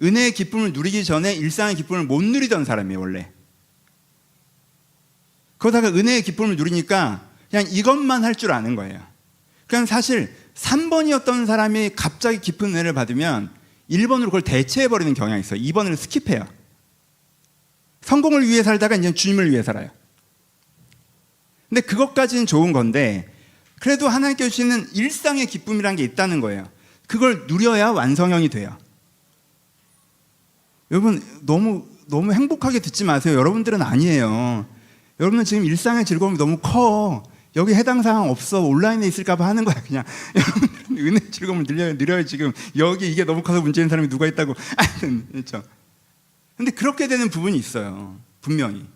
은혜의 기쁨을 누리기 전에 일상의 기쁨을 못 누리던 사람이에요, 원래. 그러다가 은혜의 기쁨을 누리니까 그냥 이것만 할 줄 아는 거예요. 그러니까 사실 3번이었던 사람이 갑자기 깊은 은혜를 받으면 1번으로 그걸 대체해버리는 경향이 있어요. 2번을 스킵해요. 성공을 위해 살다가 이제 주님을 위해 살아요. 근데 그것까지는 좋은 건데 그래도 하나님께 주시는 일상의 기쁨이라는 게 있다는 거예요. 그걸 누려야 완성형이 돼요. 여러분 너무 행복하게 듣지 마세요. 여러분들은 아니에요. 여러분은 지금 일상의 즐거움이 너무 커. 여기 해당 사항 없어. 온라인에 있을까 봐 하는 거야, 그냥. 여러분들은 은혜 즐거움을 누려요, 지금. 여기 이게 너무 커서 문제인 사람이 누가 있다고. 그렇죠. 근데 그렇게 되는 부분이 있어요, 분명히.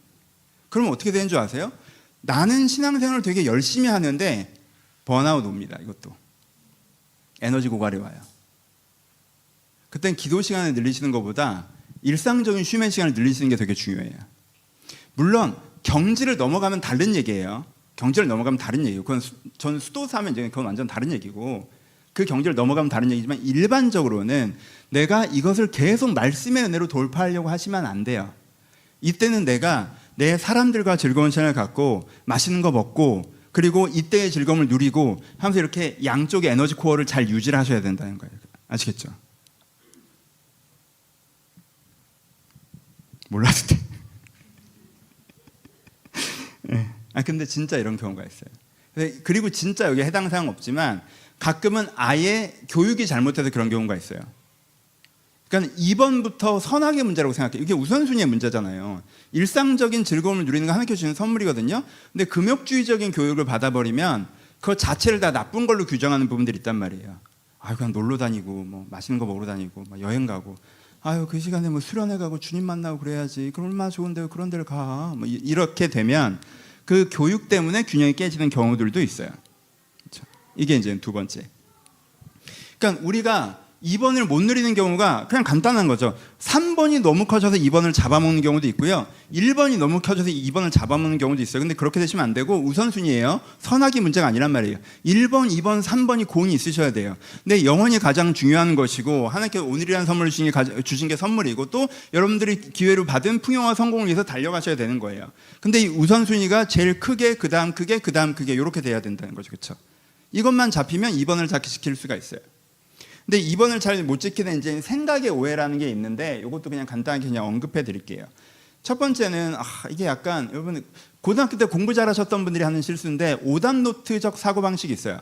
그러면 어떻게 되는 줄 아세요? 나는 신앙생활을 되게 열심히 하는데 번아웃 옵니다, 이것도. 에너지 고갈이 와요. 그땐 기도 시간을 늘리시는 것보다 일상적인 쉬는 시간을 늘리시는 게 되게 중요해요. 물론 경지를 넘어가면 다른 얘기예요. 경지를 넘어가면 다른 얘기고, 그건 전 수도사면 이제 그건 완전 다른 얘기고, 그 경지를 넘어가면 다른 얘기지만 일반적으로는 내가 이것을 계속 말씀의 은혜로 돌파하려고 하시면 안 돼요. 이때는 내가 내 사람들과 즐거운 시간을 갖고 맛있는 거 먹고 그리고 이때의 즐거움을 누리고 하면서 이렇게 양쪽의 에너지 코어를 잘 유지를 하셔야 된다는 거예요. 아시겠죠? 몰라도 돼. 네. 근데 진짜 이런 경우가 있어요. 그리고 진짜 여기 해당 사항 없지만 가끔은 아예 교육이 잘못해서 그런 경우가 있어요. 그러니까 2번부터 선악의 문제라고 생각해요. 이게 우선순위의 문제잖아요. 일상적인 즐거움을 누리는 거 하나님께 주시는 선물이거든요. 근데 금욕주의적인 교육을 받아버리면 그 자체를 다 나쁜 걸로 규정하는 부분들이 있단 말이에요. 아유 그냥 놀러 다니고 뭐 맛있는 거 먹으러 다니고 막 여행 가고 아유 그 시간에 뭐 수련회 가고 주님 만나고 그래야지. 그럼 얼마나 좋은데요. 그런 데를 가. 뭐 이렇게 되면 그 교육 때문에 균형이 깨지는 경우들도 있어요. 그렇죠? 이게 이제 두 번째. 그러니까 우리가 2번을 못 누리는 경우가 그냥 간단한 거죠. 3번이 너무 커져서 2번을 잡아먹는 경우도 있고요. 1번이 너무 커져서 2번을 잡아먹는 경우도 있어요. 근데 그렇게 되시면 안 되고 우선순위예요. 선악이 문제가 아니란 말이에요. 1번, 2번, 3번이 공이 있으셔야 돼요. 근데 영혼이 가장 중요한 것이고 하나님께서 오늘이라는 선물을 주신 게 선물이고 또 여러분들이 기회로 받은 풍요와 성공을 위해서 달려가셔야 되는 거예요. 근데 이 우선순위가 제일 크게 그 다음 크게 그 다음 크게 이렇게 돼야 된다는 거죠. 그렇죠? 이것만 잡히면 2번을 지킬 수가 있어요. 근데 2번을 잘 못 지키는 이제 생각의 오해라는 게 있는데 이것도 그냥 간단하게 그냥 언급해 드릴게요. 첫 번째는 이게 약간 여러분 고등학교 때 공부 잘하셨던 분들이 하는 실수인데 오답노트적 사고방식이 있어요.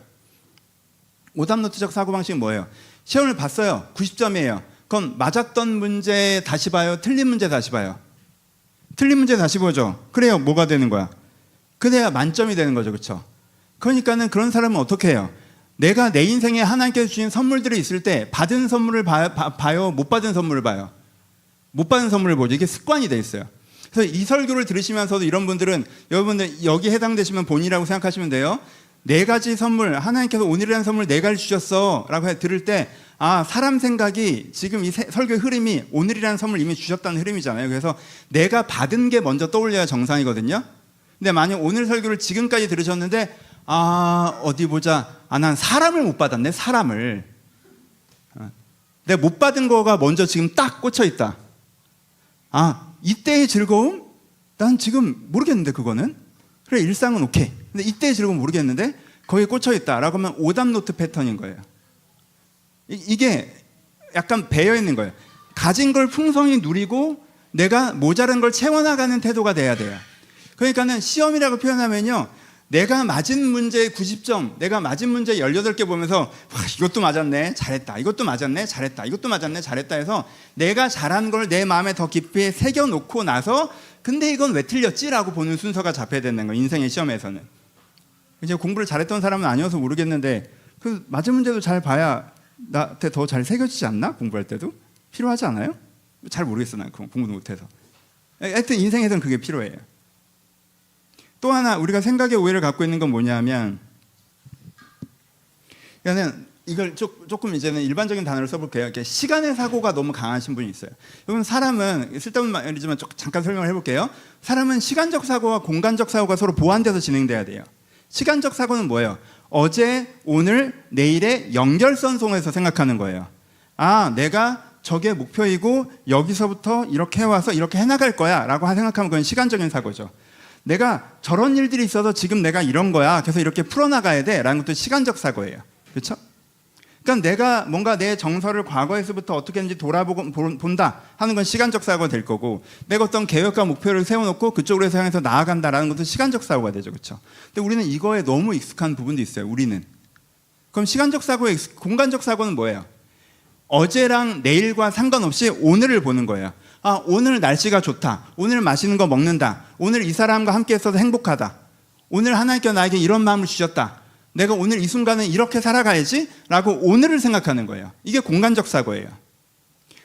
오답노트적 사고방식은 뭐예요? 시험을 봤어요. 90점이에요. 그럼 맞았던 문제 다시 봐요? 틀린 문제 다시 봐요? 틀린 문제 다시 보죠. 그래요. 뭐가 되는 거야? 그래야 만점이 되는 거죠. 그렇죠? 그러니까는 그런 사람은 어떻게 해요? 내가 내 인생에 하나님께서 주신 선물들이 있을 때 받은 선물을 봐요? 못 받은 선물을 봐요? 못 받은 선물을 보죠. 이게 습관이 돼 있어요. 그래서 이 설교를 들으시면서도 이런 분들은 여러분들 여기 해당되시면 본이라고 생각하시면 돼요. 네 가지 선물, 하나님께서 오늘이라는 선물 네 가지 주셨어 라고 들을 때 사람 생각이 지금 이 설교의 흐름이 오늘이라는 선물 이미 주셨다는 흐름이잖아요. 그래서 내가 받은 게 먼저 떠올려야 정상이거든요. 근데 만약 오늘 설교를 지금까지 들으셨는데 어디 보자. 난 사람을 못 받았네. 사람을. 내가 못 받은 거가 먼저 지금 딱 꽂혀 있다. 이때의 즐거움? 난 지금 모르겠는데 그거는. 그래 일상은 오케이. 근데 이때의 즐거움 모르겠는데 거기에 꽂혀 있다라고 하면 오답노트 패턴인 거예요. 이게 약간 배어 있는 거예요. 가진 걸 풍성히 누리고 내가 모자란 걸 채워나가는 태도가 돼야 돼요. 그러니까는 시험이라고 표현하면요. 내가 맞은 문제 90점, 내가 맞은 문제 18개 보면서 이것도 맞았네, 잘했다. 이것도 맞았네, 잘했다. 이것도 맞았네, 잘했다 해서 내가 잘한 걸 내 마음에 더 깊이 새겨놓고 나서 근데 이건 왜 틀렸지? 라고 보는 순서가 잡혀야 되는 거예요. 인생의 시험에서는. 이제 공부를 잘했던 사람은 아니어서 모르겠는데 그 맞은 문제도 잘 봐야 나한테 더 잘 새겨지지 않나? 공부할 때도? 필요하지 않아요? 잘 모르겠어. 난 공부도 못해서. 하여튼 인생에서는 그게 필요해요. 또 하나 우리가 생각의 오해를 갖고 있는 건 뭐냐면 이걸 조금 이제는 일반적인 단어를 써볼게요. 시간의 사고가 너무 강하신 분이 있어요. 여러분 사람은 쓸데없는 말이지만 잠깐 설명을 해볼게요. 사람은 시간적 사고와 공간적 사고가 서로 보완돼서 진행돼야 돼요. 시간적 사고는 뭐예요? 어제, 오늘, 내일의 연결선상에서 생각하는 거예요. 내가 저게 목표이고 여기서부터 이렇게 해와서 이렇게 해나갈 거야 라고 생각하면 그건 시간적인 사고죠. 내가 저런 일들이 있어서 지금 내가 이런 거야. 그래서 이렇게 풀어나가야 돼. 라는 것도 시간적 사고예요. 그렇죠? 그러니까 내가 뭔가 내 정서를 과거에서부터 어떻게 했는지 돌아보고 본다 하는 건 시간적 사고가 될 거고 내가 어떤 계획과 목표를 세워놓고 그쪽으로 향해서 나아간다라는 것도 시간적 사고가 되죠. 그렇죠? 근데 우리는 이거에 너무 익숙한 부분도 있어요. 우리는. 그럼 시간적 사고의 공간적 사고는 뭐예요? 어제랑 내일과 상관없이 오늘을 보는 거예요. 오늘 날씨가 좋다. 오늘 맛있는 거 먹는다. 오늘 이 사람과 함께 있어서 행복하다. 오늘 하나님께서 나에게 이런 마음을 주셨다. 내가 오늘 이 순간은 이렇게 살아가야지 라고 오늘을 생각하는 거예요. 이게 공간적 사고예요.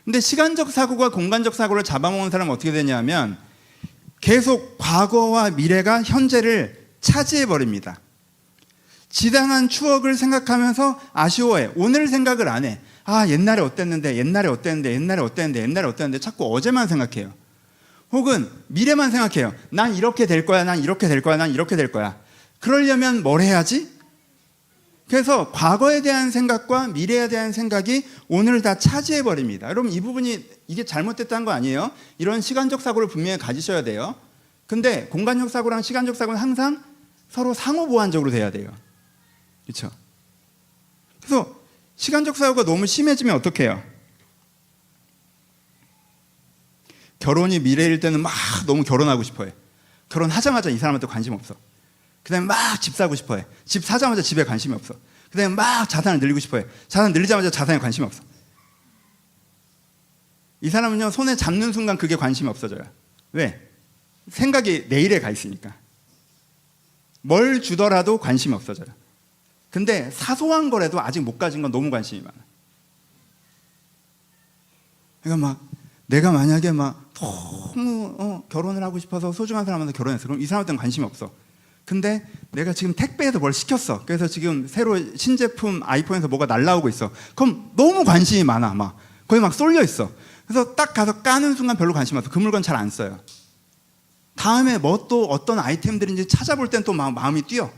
근데 시간적 사고가 공간적 사고를 잡아먹는 사람은 어떻게 되냐면 계속 과거와 미래가 현재를 차지해버립니다. 지당한 추억을 생각하면서 아쉬워해. 오늘 생각을 안 해. 옛날에 어땠는데 자꾸 어제만 생각해요. 혹은 미래만 생각해요. 난 이렇게 될 거야. 난 이렇게 될 거야. 그러려면 뭘 해야지? 그래서 과거에 대한 생각과 미래에 대한 생각이 오늘을 다 차지해버립니다. 여러분 이 부분이 이게 잘못됐다는 거 아니에요? 이런 시간적 사고를 분명히 가지셔야 돼요. 근데 공간적 사고랑 시간적 사고는 항상 서로 상호보완적으로 돼야 돼요. 그렇죠? 그래서 시간적 사고가 너무 심해지면 어떻게 해요? 결혼이 미래일 때는 막 너무 결혼하고 싶어해. 결혼하자마자 이 사람한테 관심 없어. 그 다음에 막 집 사고 싶어해. 집 사자마자 집에 관심이 없어. 그 다음에 막 자산을 늘리고 싶어해. 자산 늘리자마자 자산에 관심이 없어. 이 사람은요 손에 잡는 순간 그게 관심이 없어져요. 왜? 생각이 내일에 가 있으니까. 뭘 주더라도 관심이 없어져요. 근데 사소한 거라도 아직 못 가진 건 너무 관심이 많아. 그러니까 막 내가 만약에 막 너무 결혼을 하고 싶어서 소중한 사람한테 결혼했어. 그럼 이 사람한테는 관심이 없어. 근데 내가 지금 택배에서 뭘 시켰어. 그래서 지금 새로 신제품 아이폰에서 뭐가 날라오고 있어. 그럼 너무 관심이 많아. 막 거의 막 쏠려 있어. 그래서 딱 가서 까는 순간 별로 관심 없어. 그 물건 잘 안 써요. 다음에 뭐 또 어떤 아이템들인지 찾아볼 땐 또 마음이 뛰어.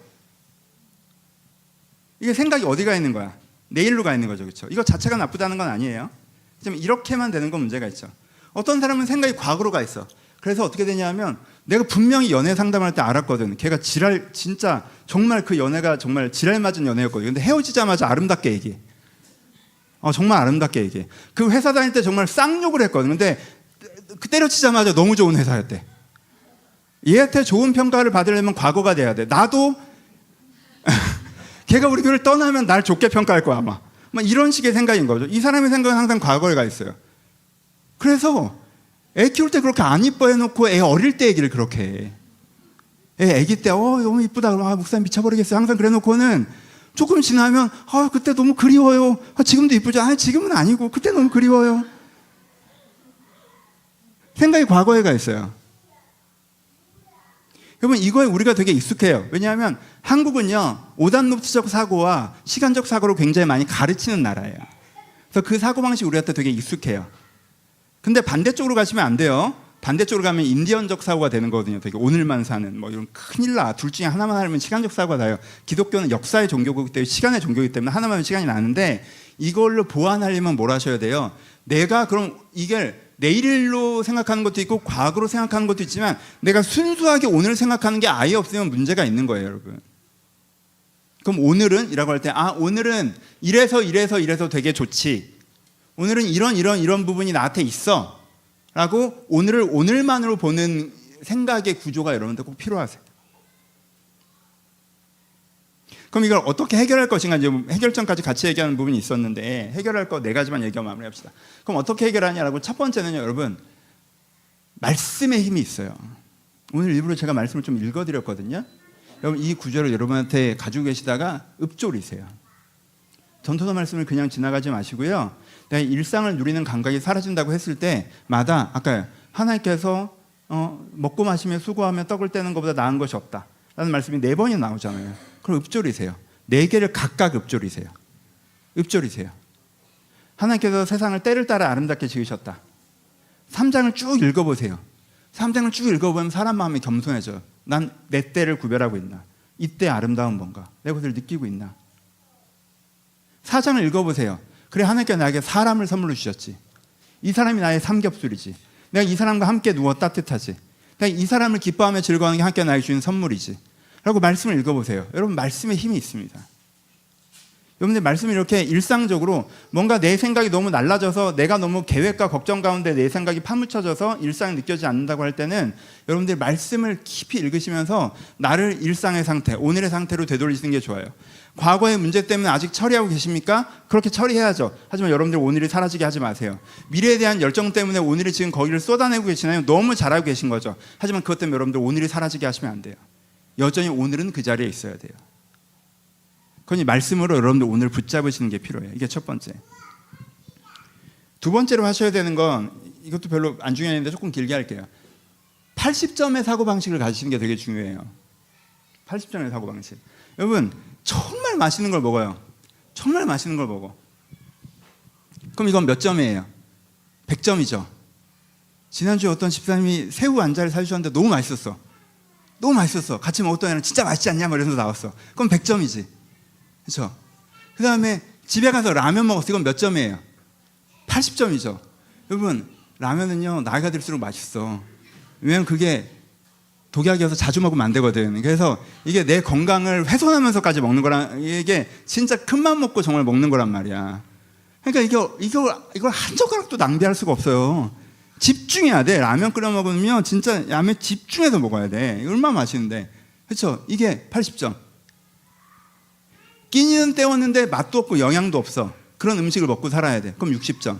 이게 생각이 어디가 있는 거야? 내일로 가 있는 거죠. 그렇죠? 이거 자체가 나쁘다는 건 아니에요. 지금 이렇게만 되는 건 문제가 있죠. 어떤 사람은 생각이 과거로 가 있어. 그래서 어떻게 되냐면 내가 분명히 연애 상담할 때 알았거든. 걔가 진짜 정말 그 연애가 정말 지랄 맞은 연애였거든. 근데 헤어지자마자 아름답게 얘기해. 정말 아름답게 얘기해. 그 회사 다닐 때 정말 쌍욕을 했거든. 근데 그 때려치자마자 너무 좋은 회사였대. 얘한테 좋은 평가를 받으려면 과거가 돼야 돼. 나도 걔가 우리 교회를 떠나면 날 좋게 평가할 거야 아마. 이런 식의 생각인 거죠. 이 사람의 생각은 항상 과거에 가 있어요. 그래서 애 키울 때 그렇게 안 이뻐해 놓고 애 어릴 때 얘기를 그렇게 해. 애 아기 때 너무 이쁘다 그러면 목사님 미쳐버리겠어요. 항상 그래 놓고는 조금 지나면 그때 너무 그리워요. 지금도 이쁘죠. 지금은 아니고 그때 너무 그리워요. 생각이 과거에 가 있어요. 여러분 이거에 우리가 되게 익숙해요. 왜냐하면 한국은요 오단노트적 사고와 시간적 사고를 굉장히 많이 가르치는 나라예요. 그래서 그 사고방식이 우리한테 되게 익숙해요. 근데 반대쪽으로 가시면 안 돼요. 반대쪽으로 가면 인디언적 사고가 되는 거거든요. 되게 오늘만 사는 이런 큰일 나. 둘 중에 하나만 하면 시간적 사고가 나요. 기독교는 역사의 종교이기 때문에 시간의 종교이기 때문에 하나만 하면 시간이 나는데 이걸로 보완하려면 뭘 하셔야 돼요? 내가 그럼 이걸 내일로 생각하는 것도 있고 과거로 생각하는 것도 있지만 내가 순수하게 오늘 생각하는 게 아예 없으면 문제가 있는 거예요, 여러분. 그럼 오늘은? 이라고 할 때 오늘은 이래서 되게 좋지. 오늘은 이런 부분이 나한테 있어 라고 오늘을 오늘만으로 보는 생각의 구조가 여러분들 꼭 필요하세요. 그럼 이걸 어떻게 해결할 것인가 이제 해결점까지 같이 얘기하는 부분이 있었는데 해결할 거 4가지만 얘기하고 마무리합시다. 그럼 어떻게 해결하냐라고 첫 번째는요, 여러분 말씀의 힘이 있어요. 오늘 일부러 제가 말씀을 좀 읽어드렸거든요. 여러분 이 구절을 여러분한테 가지고 계시다가 읊조리세요. 전도서 말씀을 그냥 지나가지 마시고요. 내가 일상을 누리는 감각이 사라진다고 했을 때마다 아까 하나님께서 먹고 마시며 수고하며 떡을 떼는 것보다 나은 것이 없다 라는 말씀이 4번이 나오잖아요. 그럼 읊조리세요. 4개를 각각 읊조리세요. 하나님께서 세상을 때를 따라 아름답게 지으셨다. 3장을 쭉 읽어보세요. 3장을 쭉 읽어보면 사람 마음이 겸손해져요. 난 내 때를 구별하고 있나? 이때 아름다운 뭔가? 내가 그것을 느끼고 있나? 4장을 읽어보세요. 그래 하나님께서 나에게 사람을 선물로 주셨지. 이 사람이 나의 삼겹술이지. 내가 이 사람과 함께 누워 따뜻하지. 내가 이 사람을 기뻐하며 즐거워하는 게 하나님께 나에게 주신 선물이지 라고 말씀을 읽어보세요. 여러분 말씀에 힘이 있습니다. 여러분들 말씀이 이렇게 일상적으로 뭔가 내 생각이 너무 날라져서 내가 너무 계획과 걱정 가운데 내 생각이 파묻혀져서 일상이 느껴지지 않는다고 할 때는 여러분들 말씀을 깊이 읽으시면서 나를 일상의 상태, 오늘의 상태로 되돌리시는 게 좋아요. 과거의 문제 때문에 아직 처리하고 계십니까? 그렇게 처리해야죠. 하지만 여러분들 오늘이 사라지게 하지 마세요. 미래에 대한 열정 때문에 오늘이 지금 거기를 쏟아내고 계시나요? 너무 잘하고 계신 거죠. 하지만 그것 때문에 여러분들 오늘이 사라지게 하시면 안 돼요. 여전히 오늘은 그 자리에 있어야 돼요. 그러니 말씀으로 여러분들 오늘 붙잡으시는 게 필요해요. 이게 첫 번째. 두 번째로 하셔야 되는 건 이것도 별로 안 중요한데 조금 길게 할게요. 80점의 사고방식을 가지시는 게 되게 중요해요. 80점의 사고방식. 여러분 정말 맛있는 걸 먹어요. 정말 맛있는 걸 먹어. 그럼 이건 몇 점이에요? 100점이죠. 지난주에 어떤 집사님이 새우 안자를 사주셨는데 너무 맛있었어. 너무 맛있었어. 같이 먹었던 애는 진짜 맛있지 않냐? 이러면서 나왔어. 그럼 100점이지. 그렇죠? 그 다음에 집에 가서 라면 먹었어. 이건 몇 점이에요? 80점이죠. 여러분 라면은요 나이가 들수록 맛있어. 왜냐면 그게 독약이어서 자주 먹으면 안 되거든. 그래서 이게 내 건강을 훼손하면서까지 먹는 거라, 이게 진짜 큰맘 먹고 정말 먹는 거란 말이야. 그러니까 이걸 한 젓가락도 낭비할 수가 없어요. 집중해야 돼. 라면 끓여 먹으면 진짜 라면 집중해서 먹어야 돼. 얼마나 맛있는데. 그렇죠? 이게 80점. 끼니는 때웠는데 맛도 없고 영양도 없어. 그런 음식을 먹고 살아야 돼. 그럼 60점.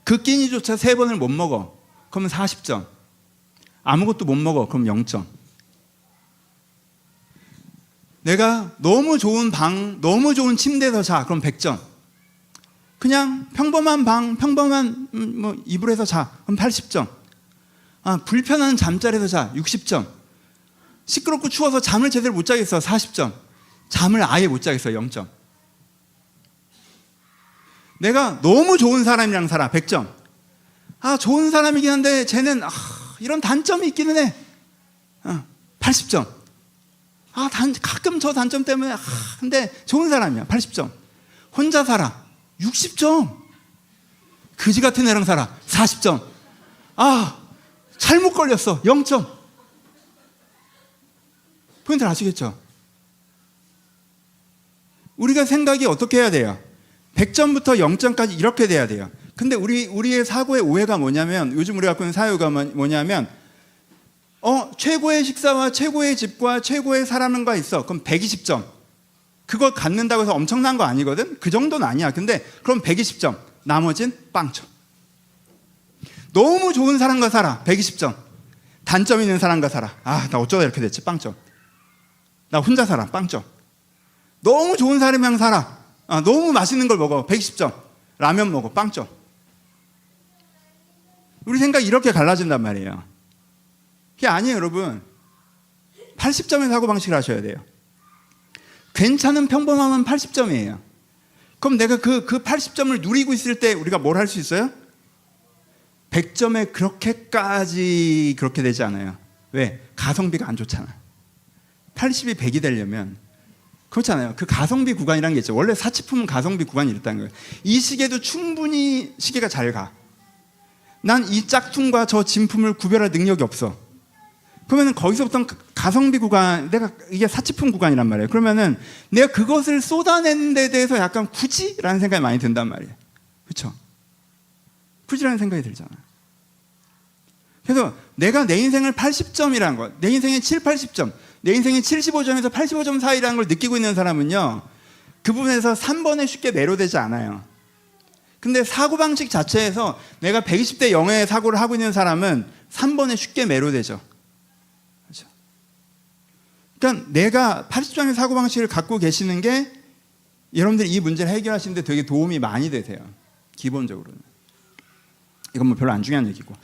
그 끼니조차 3번을 못 먹어. 그러면 40점. 아무것도 못 먹어. 그럼 0점. 내가 너무 좋은 방, 너무 좋은 침대에서 자. 그럼 100점. 그냥 평범한 방, 평범한 뭐 이불에서 자. 그럼 80점. 불편한 잠자리에서 자. 60점. 시끄럽고 추워서 잠을 제대로 못 자겠어. 40점. 잠을 아예 못 자겠어. 0점. 내가 너무 좋은 사람이랑 살아. 100점. 좋은 사람이긴 한데 쟤는 이런 단점이 있기는 해. 80점. 가끔 저 단점 때문에 근데 좋은 사람이야. 80점. 혼자 살아. 60점. 그지 같은 애랑 살아. 40점. 잘못 걸렸어. 0점. 포인트를 아시겠죠? 우리가 생각이 어떻게 해야 돼요? 100점부터 0점까지 이렇게 돼야 돼요. 근데 우리의 사고의 오해가 뭐냐면, 요즘 우리가 갖고 있는 사유가 뭐냐면, 최고의 식사와 최고의 집과 최고의 사람과 있어. 그럼 120점. 그걸 갖는다고 해서 엄청난 거 아니거든? 그 정도는 아니야. 근데 그럼 120점. 나머진 빵점. 너무 좋은 사람과 살아. 120점. 단점 있는 사람과 살아. 나 어쩌다 이렇게 됐지? 빵점. 나 혼자 살아. 빵점. 너무 좋은 사람이랑 살아. 너무 맛있는 걸 먹어. 120점. 라면 먹어. 빵점. 우리 생각이 이렇게 갈라진단 말이에요. 그게 아니에요, 여러분. 80점의 사고방식을 하셔야 돼요. 괜찮은 평범함은 80점이에요. 그럼 내가 그 80점을 누리고 있을 때 우리가 뭘 할 수 있어요? 100점에 그렇게까지 그렇게 되지 않아요. 왜? 가성비가 안 좋잖아. 80이 100이 되려면 그렇잖아요. 그 가성비 구간이라는 게 있죠. 원래 사치품은 가성비 구간이 있다는 거예요. 이 시계도 충분히 시계가 잘 가. 난 이 짝퉁과 저 진품을 구별할 능력이 없어. 그러면 거기서부터 가성비 구간, 이게 사치품 구간이란 말이에요. 그러면은 내가 그것을 쏟아내는 데 대해서 약간 굳이? 라는 생각이 많이 든단 말이에요. 그렇죠? 굳이라는 생각이 들잖아. 그래서 내가 내 인생을 80점이라는 것, 내 인생의 7, 80점, 내 인생의 75점에서 85점 사이라는 걸 느끼고 있는 사람은요, 그 부분에서 3번에 쉽게 매료되지 않아요. 근데 사고방식 자체에서 내가 120대 0의 사고를 하고 있는 사람은 3번에 쉽게 매료되죠. 그렇죠? 그러니까 내가 80점의 사고방식을 갖고 계시는 게 여러분들이 이 문제를 해결하시는데 되게 도움이 많이 되세요. 기본적으로는. 이건 뭐 별로 안 중요한 얘기고.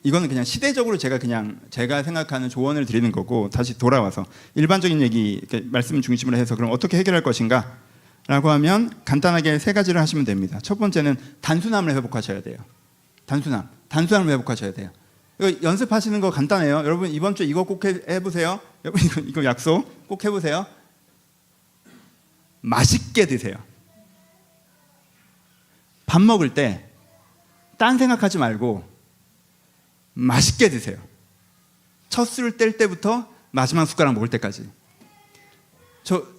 이거는 그냥 시대적으로 제가 생각하는 조언을 드리는 거고, 다시 돌아와서 일반적인 얘기, 말씀 중심으로 해서 그럼 어떻게 해결할 것인가? 라고 하면 간단하게 3가지를 하시면 됩니다. 첫 번째는 단순함을 회복하셔야 돼요. 단순함을 회복하셔야 돼요. 이거 연습하시는 거 간단해요. 여러분 이번 주 이거 꼭 해보세요. 여러분 이거 약속 꼭 해보세요. 맛있게 드세요. 밥 먹을 때 딴 생각하지 말고 맛있게 드세요. 첫 술을 뗄 때부터 마지막 숟가락 먹을 때까지.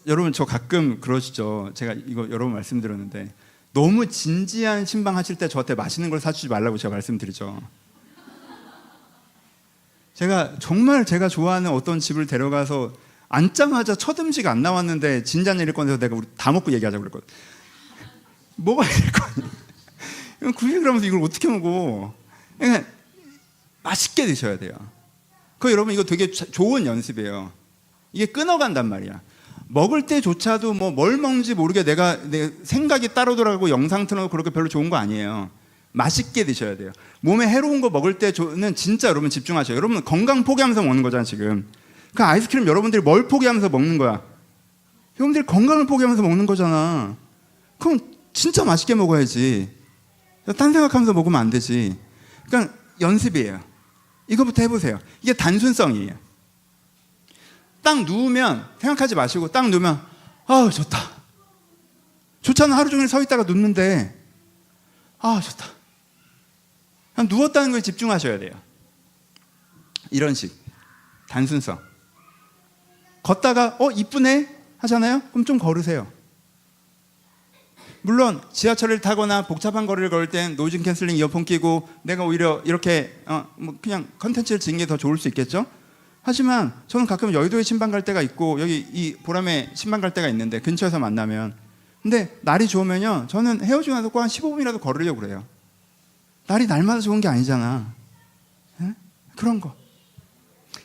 여러분 저 가끔 그러시죠. 제가 이거 여러 번 말씀드렸는데, 너무 진지한 신방 하실 때 저한테 맛있는 걸 사주지 말라고 제가 말씀드리죠. 정말 제가 좋아하는 어떤 집을 데려가서 앉자마자 첫 음식 안 나왔는데 진지한 얘기를 꺼내서 내가 우리 다 먹고 얘기하자고 그랬거든. 뭐가 될 거 아니야. 굳이 그러면서 이걸 어떻게 먹어? 그러니까 맛있게 드셔야 돼요. 여러분 이거 되게 좋은 연습이에요. 이게 끊어간단 말이야. 먹을 때조차도 뭘 먹는지 모르게 내 생각이 따로 돌아가고 영상 틀어놓고 그렇게 별로 좋은 거 아니에요. 맛있게 드셔야 돼요. 몸에 해로운 거 먹을 때는 진짜 여러분 집중하셔요. 여러분 건강 포기하면서 먹는 거잖아 지금. 그 아이스크림 여러분들이 뭘 포기하면서 먹는 거야? 여러분들이 건강을 포기하면서 먹는 거잖아. 그럼 진짜 맛있게 먹어야지. 딴 생각하면서 먹으면 안 되지. 그러니까 연습이에요. 이거부터 해보세요. 이게 단순성이에요. 딱 누우면 생각하지 마시고 딱 누우면 좋다. 좋잖아. 하루 종일 서 있다가 눕는데 좋다. 그냥 누웠다는 거에 집중하셔야 돼요. 이런 식 단순성. 걷다가 이쁘네 하잖아요. 그럼 좀 걸으세요. 물론 지하철을 타거나 복잡한 거리를 걸을 땐 노이즈 캔슬링 이어폰 끼고 내가 오히려 이렇게 그냥 컨텐츠를 찍는 게 더 좋을 수 있겠죠. 하지만 저는 가끔 여의도에 신방 갈 때가 있고 여기 이 보람에 신방 갈 때가 있는데 근처에서 만나면, 근데 날이 좋으면요 저는 헤어지고 나서 꼭 한 15분이라도 걸으려고 그래요. 날이 날마다 좋은 게 아니잖아. 네? 그런 거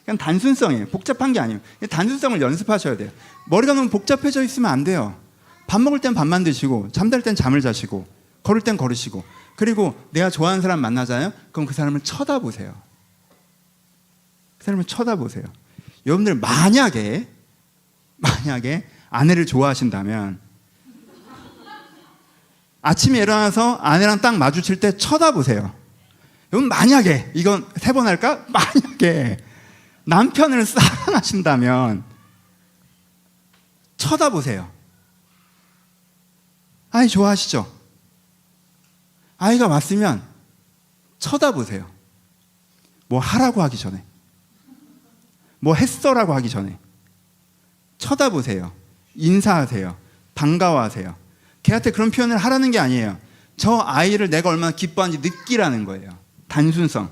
그냥 단순성이에요. 복잡한 게 아니에요. 단순성을 연습하셔야 돼요. 머리가 너무 복잡해져 있으면 안 돼요. 밥 먹을 땐 밥만 드시고 잠잘 땐 잠을 자시고 걸을 땐 걸으시고, 그리고 내가 좋아하는 사람 만나잖아요. 그럼 그 사람을 쳐다보세요. 그 사람을 쳐다보세요. 여러분들 만약에 아내를 좋아하신다면 아침에 일어나서 아내랑 딱 마주칠 때 쳐다보세요. 여러분 만약에, 이건 3번 할까? 만약에 남편을 사랑하신다면 쳐다보세요. 아이 좋아하시죠? 아이가 왔으면 쳐다보세요. 뭐 하라고 하기 전에, 뭐 했어라고 하기 전에 쳐다보세요. 인사하세요. 반가워하세요. 걔한테 그런 표현을 하라는 게 아니에요. 저 아이를 내가 얼마나 기뻐하는지 느끼라는 거예요. 단순성.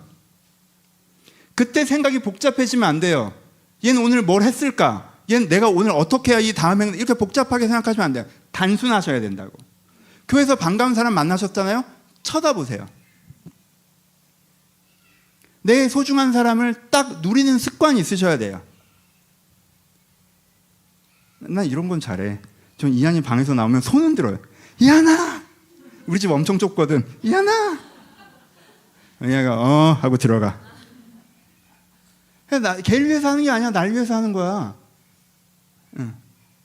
그때 생각이 복잡해지면 안 돼요. 얘는 오늘 뭘 했을까? 얘는 내가 오늘 어떻게 해야 이 다음에, 이렇게 복잡하게 생각하시면 안 돼요. 단순하셔야 된다고. 교회에서 반가운 사람 만나셨잖아요? 쳐다보세요. 내 소중한 사람을 딱 누리는 습관이 있으셔야 돼요. 난 이런 건 잘해. 전 이한이 방에서 나오면 손 흔들어요. 이한아! 우리 집 엄청 좁거든. 이한아! 얘가 하고 들어가. 걔를 위해서 하는 게 아니야. 날 위해서 하는 거야. 응.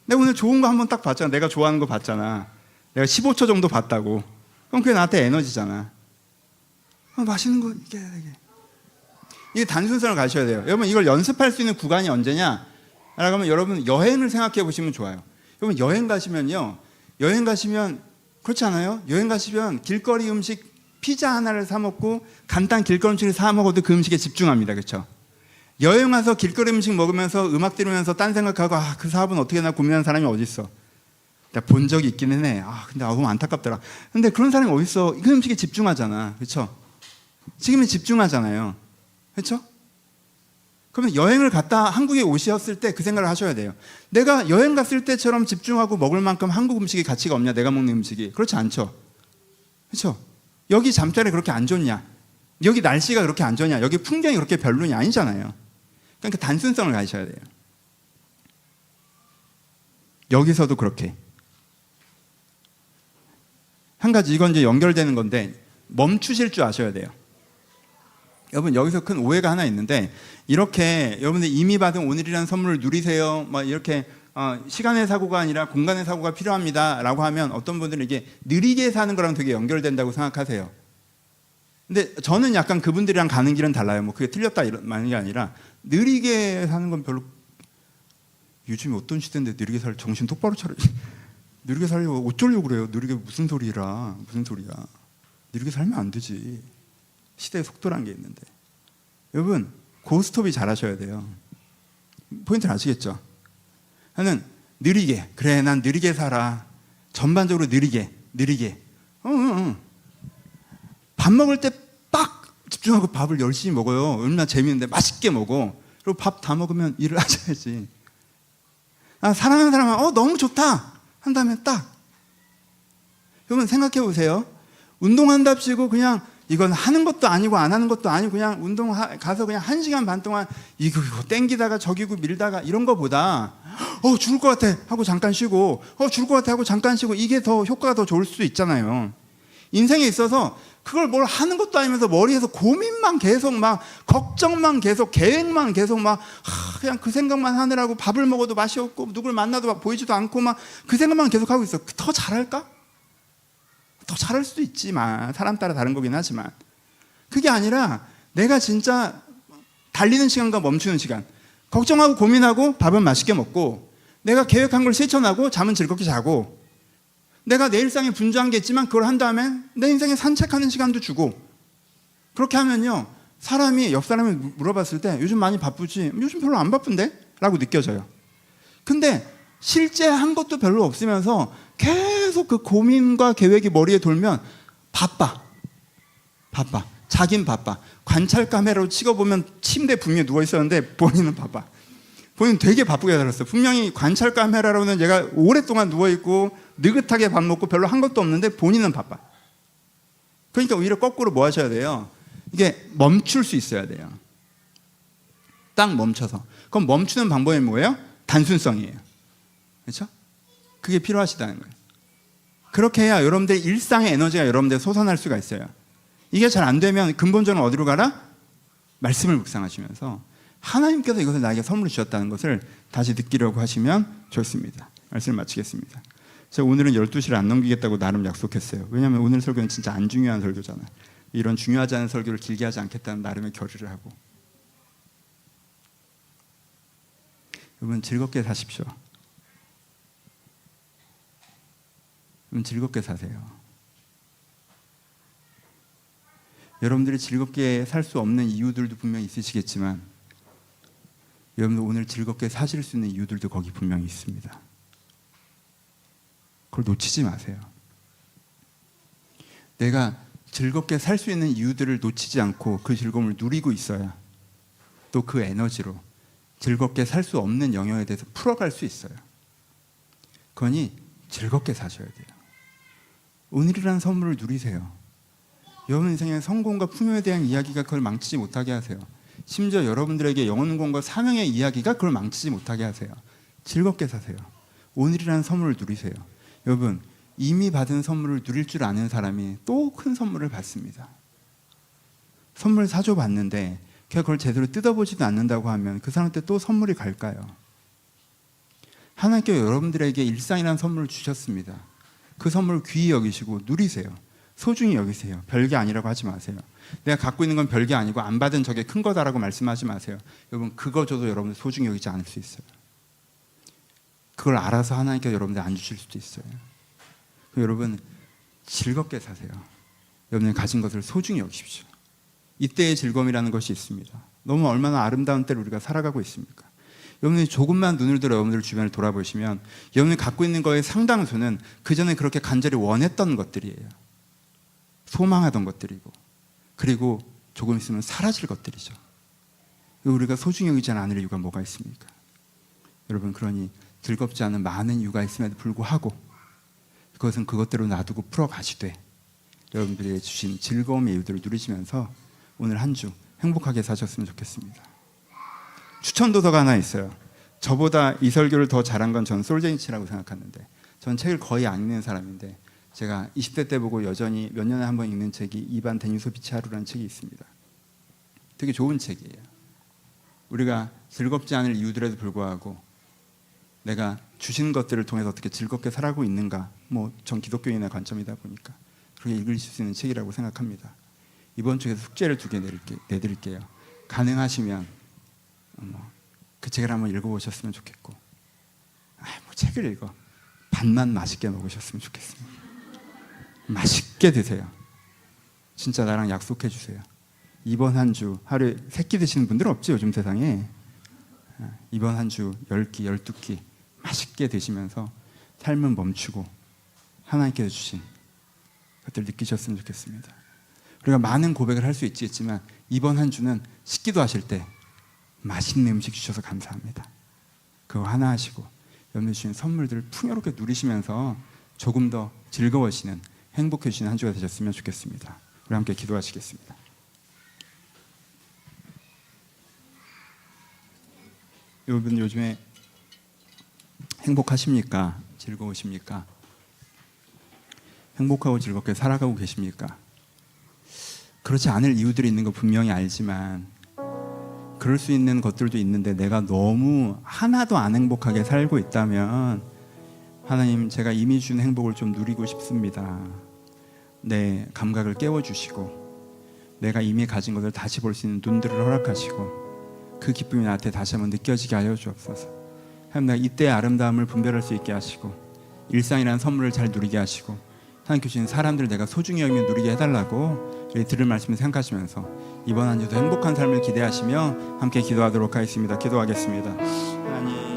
내가 오늘 좋은 거 한번 딱 봤잖아. 내가 좋아하는 거 봤잖아. 내가 15초 정도 봤다고. 그럼 그게 나한테 에너지잖아. 맛있는 거 이게 이게 단순성을 가셔야 돼요. 여러분 이걸 연습할 수 있는 구간이 언제냐? 라고 하면 여러분 여행을 생각해 보시면 좋아요. 여러분 여행 가시면요. 여행 가시면 그렇지 않아요? 여행 가시면 길거리 음식 피자 하나를 사 먹고 간단 길거리 음식을 사 먹어도 그 음식에 집중합니다. 그렇죠? 여행 와서 길거리 음식 먹으면서 음악 들으면서 딴 생각하고 그 사업은 어떻게 하나 고민하는 사람이 어디 있어? 내가 본 적이 있기는 해. 근데 너무 안타깝더라. 근데 그런 사람이 어디 있어? 그 음식에 집중하잖아. 그렇죠? 지금은 집중하잖아요. 그렇죠? 그러면 여행을 갔다 한국에 오셨을 때 그 생각을 하셔야 돼요. 내가 여행 갔을 때처럼 집중하고 먹을 만큼 한국 음식이 가치가 없냐? 내가 먹는 음식이. 그렇지 않죠? 그렇죠? 여기 잠자리 그렇게 안 좋냐? 여기 날씨가 그렇게 안 좋냐? 여기 풍경이 그렇게 별로냐? 아니잖아요. 그러니까 단순성을 가지셔야 돼요. 여기서도 그렇게. 한 가지 이건 이제 연결되는 건데 멈추실 줄 아셔야 돼요. 여러분 여기서 큰 오해가 하나 있는데 이렇게 여러분들 이미 받은 오늘이라는 선물을 누리세요. 막 이렇게 시간의 사고가 아니라 공간의 사고가 필요합니다라고 하면 어떤 분들은 이게 느리게 사는 거랑 되게 연결된다고 생각하세요. 근데 저는 약간 그분들이랑 가는 길은 달라요. 뭐 그게 틀렸다 이런 말이 아니라 느리게 사는 건 별로 요즘에 어떤 시대인데 느리게 살 정신 똑바로 차려. 느리게 살려고 어쩌려고 그래요. 느리게 무슨 소리야. 느리게 살면 안 되지. 시대의 속도란 게 있는데. 여러분 고스톱이 잘하셔야 돼요. 포인트를 아시겠죠? 나는 느리게. 그래 난 느리게 살아. 전반적으로 느리게. 밥 먹을 때 딱 집중하고 밥을 열심히 먹어요. 얼마나 재밌는데 맛있게 먹어. 그리고 밥 다 먹으면 일을 하셔야지. 사랑하는 사람은 너무 좋다 한다면 딱. 여러분 생각해 보세요. 운동한답시고 그냥 이건 하는 것도 아니고 안 하는 것도 아니고 그냥 운동 가서 그냥 1시간 반 동안 이거 땡기다가 저기고 밀다가 이런 거보다 죽을 것 같아 하고 잠깐 쉬고 죽을 것 같아 하고 잠깐 쉬고 이게 더 효과가 더 좋을 수도 있잖아요. 인생에 있어서 그걸 뭘 하는 것도 아니면서 머리에서 고민만 계속 막 걱정만 계속 계획만 계속 막 그냥 그 생각만 하느라고 밥을 먹어도 맛이 없고 누굴 만나도 막 보이지도 않고 막 그 생각만 계속 하고 있어. 더 잘할까? 더 잘할 수도 있지만 사람 따라 다른 거긴 하지만 그게 아니라 내가 진짜 달리는 시간과 멈추는 시간 걱정하고 고민하고 밥은 맛있게 먹고 내가 계획한 걸 실천하고 잠은 즐겁게 자고 내가 내 일상에 분주한 게 있지만 그걸 한 다음에 내 인생에 산책하는 시간도 주고 그렇게 하면요 사람이 옆 사람이 물어봤을 때 요즘 많이 바쁘지? 요즘 별로 안 바쁜데? 라고 느껴져요. 근데 실제 한 것도 별로 없으면서 계속 그 고민과 계획이 머리에 돌면 바빠. 자긴 바빠. 관찰 카메라로 찍어보면 침대 분명히 누워있었는데 본인은 바빠. 본인은 되게 바쁘게 살았어. 분명히 관찰 카메라로는 얘가 오랫동안 누워있고 느긋하게 밥 먹고 별로 한 것도 없는데 본인은 바빠. 그러니까 오히려 거꾸로 뭐 하셔야 돼요? 이게 멈출 수 있어야 돼요. 딱 멈춰서. 그럼 멈추는 방법이 뭐예요? 단순성이에요. 그렇죠? 그게 필요하시다는 거예요. 그렇게 해야 여러분들의 일상의 에너지가 여러분들 솟아날 수가 있어요. 이게 잘 안 되면 근본적으로 어디로 가라? 말씀을 묵상하시면서 하나님께서 이것을 나에게 선물로 주셨다는 것을 다시 느끼려고 하시면 좋습니다. 말씀을 마치겠습니다. 제가 오늘은 12시를 안 넘기겠다고 나름 약속했어요. 왜냐하면 오늘 설교는 진짜 안 중요한 설교잖아요. 이런 중요하지 않은 설교를 길게 하지 않겠다는 나름의 결의를 하고. 여러분 즐겁게 사십시오. 여러분 즐겁게 사세요. 여러분들이 즐겁게 살 수 없는 이유들도 분명히 있으시겠지만 여러분들 오늘 즐겁게 사실 수 있는 이유들도 거기 분명히 있습니다. 그걸 놓치지 마세요. 내가 즐겁게 살 수 있는 이유들을 놓치지 않고 그 즐거움을 누리고 있어야 또 그 에너지로 즐겁게 살 수 없는 영역에 대해서 풀어갈 수 있어요. 그러니 즐겁게 사셔야 돼요. 오늘이라는 선물을 누리세요. 여러분 인생의 성공과 풍요에 대한 이야기가 그걸 망치지 못하게 하세요. 심지어 여러분들에게 영혼공과 사명의 이야기가 그걸 망치지 못하게 하세요. 즐겁게 사세요. 오늘이라는 선물을 누리세요. 여러분 이미 받은 선물을 누릴 줄 아는 사람이 또 큰 선물을 받습니다. 선물 사줘 봤는데 그걸 제대로 뜯어보지도 않는다고 하면 그 사람한테 또 선물이 갈까요? 하나님께서 여러분들에게 일상이라는 선물을 주셨습니다. 그 선물을 귀히 여기시고 누리세요. 소중히 여기세요. 별게 아니라고 하지 마세요. 내가 갖고 있는 건 별게 아니고 안 받은 저게 큰 거다라고 말씀하지 마세요. 여러분 그거 줘도 여러분들 소중히 여기지 않을 수 있어요. 그걸 알아서 하나님께서 여러분들 안 주실 수도 있어요. 여러분 즐겁게 사세요. 여러분이 가진 것을 소중히 여기십시오. 이때의 즐거움이라는 것이 있습니다. 너무 얼마나 아름다운 때를 우리가 살아가고 있습니까? 여러분이 조금만 눈을 들어 여러분들 주변을 돌아보시면 여러분이 갖고 있는 거의 상당수는 그전에 그렇게 간절히 원했던 것들이에요. 소망하던 것들이고 그리고 조금 있으면 사라질 것들이죠. 우리가 소중히 여기지 않을 이유가 뭐가 있습니까? 여러분 그러니 즐겁지 않은 많은 이유가 있음에도 불구하고 그것은 그것대로 놔두고 풀어가시되 여러분들이 주신 즐거움의 이유들을 누리시면서 오늘 한 주 행복하게 사셨으면 좋겠습니다. 추천 도서가 하나 있어요. 저보다 이 설교를 더 잘한 건 전 솔제니치라고 생각하는데 전 책을 거의 안 읽는 사람인데 제가 20대 때 보고 여전히 몇 년에 한 번 읽는 책이 이반 데니소비치 하루라는 책이 있습니다. 되게 좋은 책이에요. 우리가 즐겁지 않을 이유들에도 불구하고 내가 주신 것들을 통해서 어떻게 즐겁게 살아가고 있는가, 뭐 전 기독교인의 관점이다 보니까 그렇게 읽으실 수 있는 책이라고 생각합니다. 이번 주에서 숙제를 2개 내드릴게요. 가능하시면 그 책을 한번 읽어보셨으면 좋겠고, 뭐 책을 읽어 밥만 맛있게 먹으셨으면 좋겠습니다. 맛있게 드세요. 진짜 나랑 약속해 주세요. 이번 한 주 하루에 3끼 드시는 분들은 없지 요즘 세상에. 이번 한 주 10끼, 12끼 맛있게 드시면서 삶은 멈추고 하나님께서 주신 것들 느끼셨으면 좋겠습니다. 우리가 많은 고백을 할 수 있겠지만 이번 한 주는 식기도 하실 때 맛있는 음식 주셔서 감사합니다. 그거 하나 하시고 여러분들 주신 선물들을 풍요롭게 누리시면서 조금 더 즐거워지는 행복해지는 한 주가 되셨으면 좋겠습니다. 우리 함께 기도하시겠습니다. 여러분 요즘에 행복하십니까? 즐거우십니까? 행복하고 즐겁게 살아가고 계십니까? 그렇지 않을 이유들이 있는 거 분명히 알지만 그럴 수 있는 것들도 있는데 내가 너무 하나도 안 행복하게 살고 있다면 하나님 제가 이미 준 행복을 좀 누리고 싶습니다. 내 감각을 깨워주시고 내가 이미 가진 것을 다시 볼 수 있는 눈들을 허락하시고 그 기쁨이 나한테 다시 한번 느껴지게 하여 주옵소서. 하나님 내가 이때의 아름다움을 분별할 수 있게 하시고 일상이라는 선물을 잘 누리게 하시고 하나님께 주신 사람들을 내가 소중히 여기며 누리게 해달라고 들을 말씀을 생각하시면서 이번 한 주도 행복한 삶을 기대하시며 함께 기도하도록 하겠습니다. 기도하겠습니다. 하나님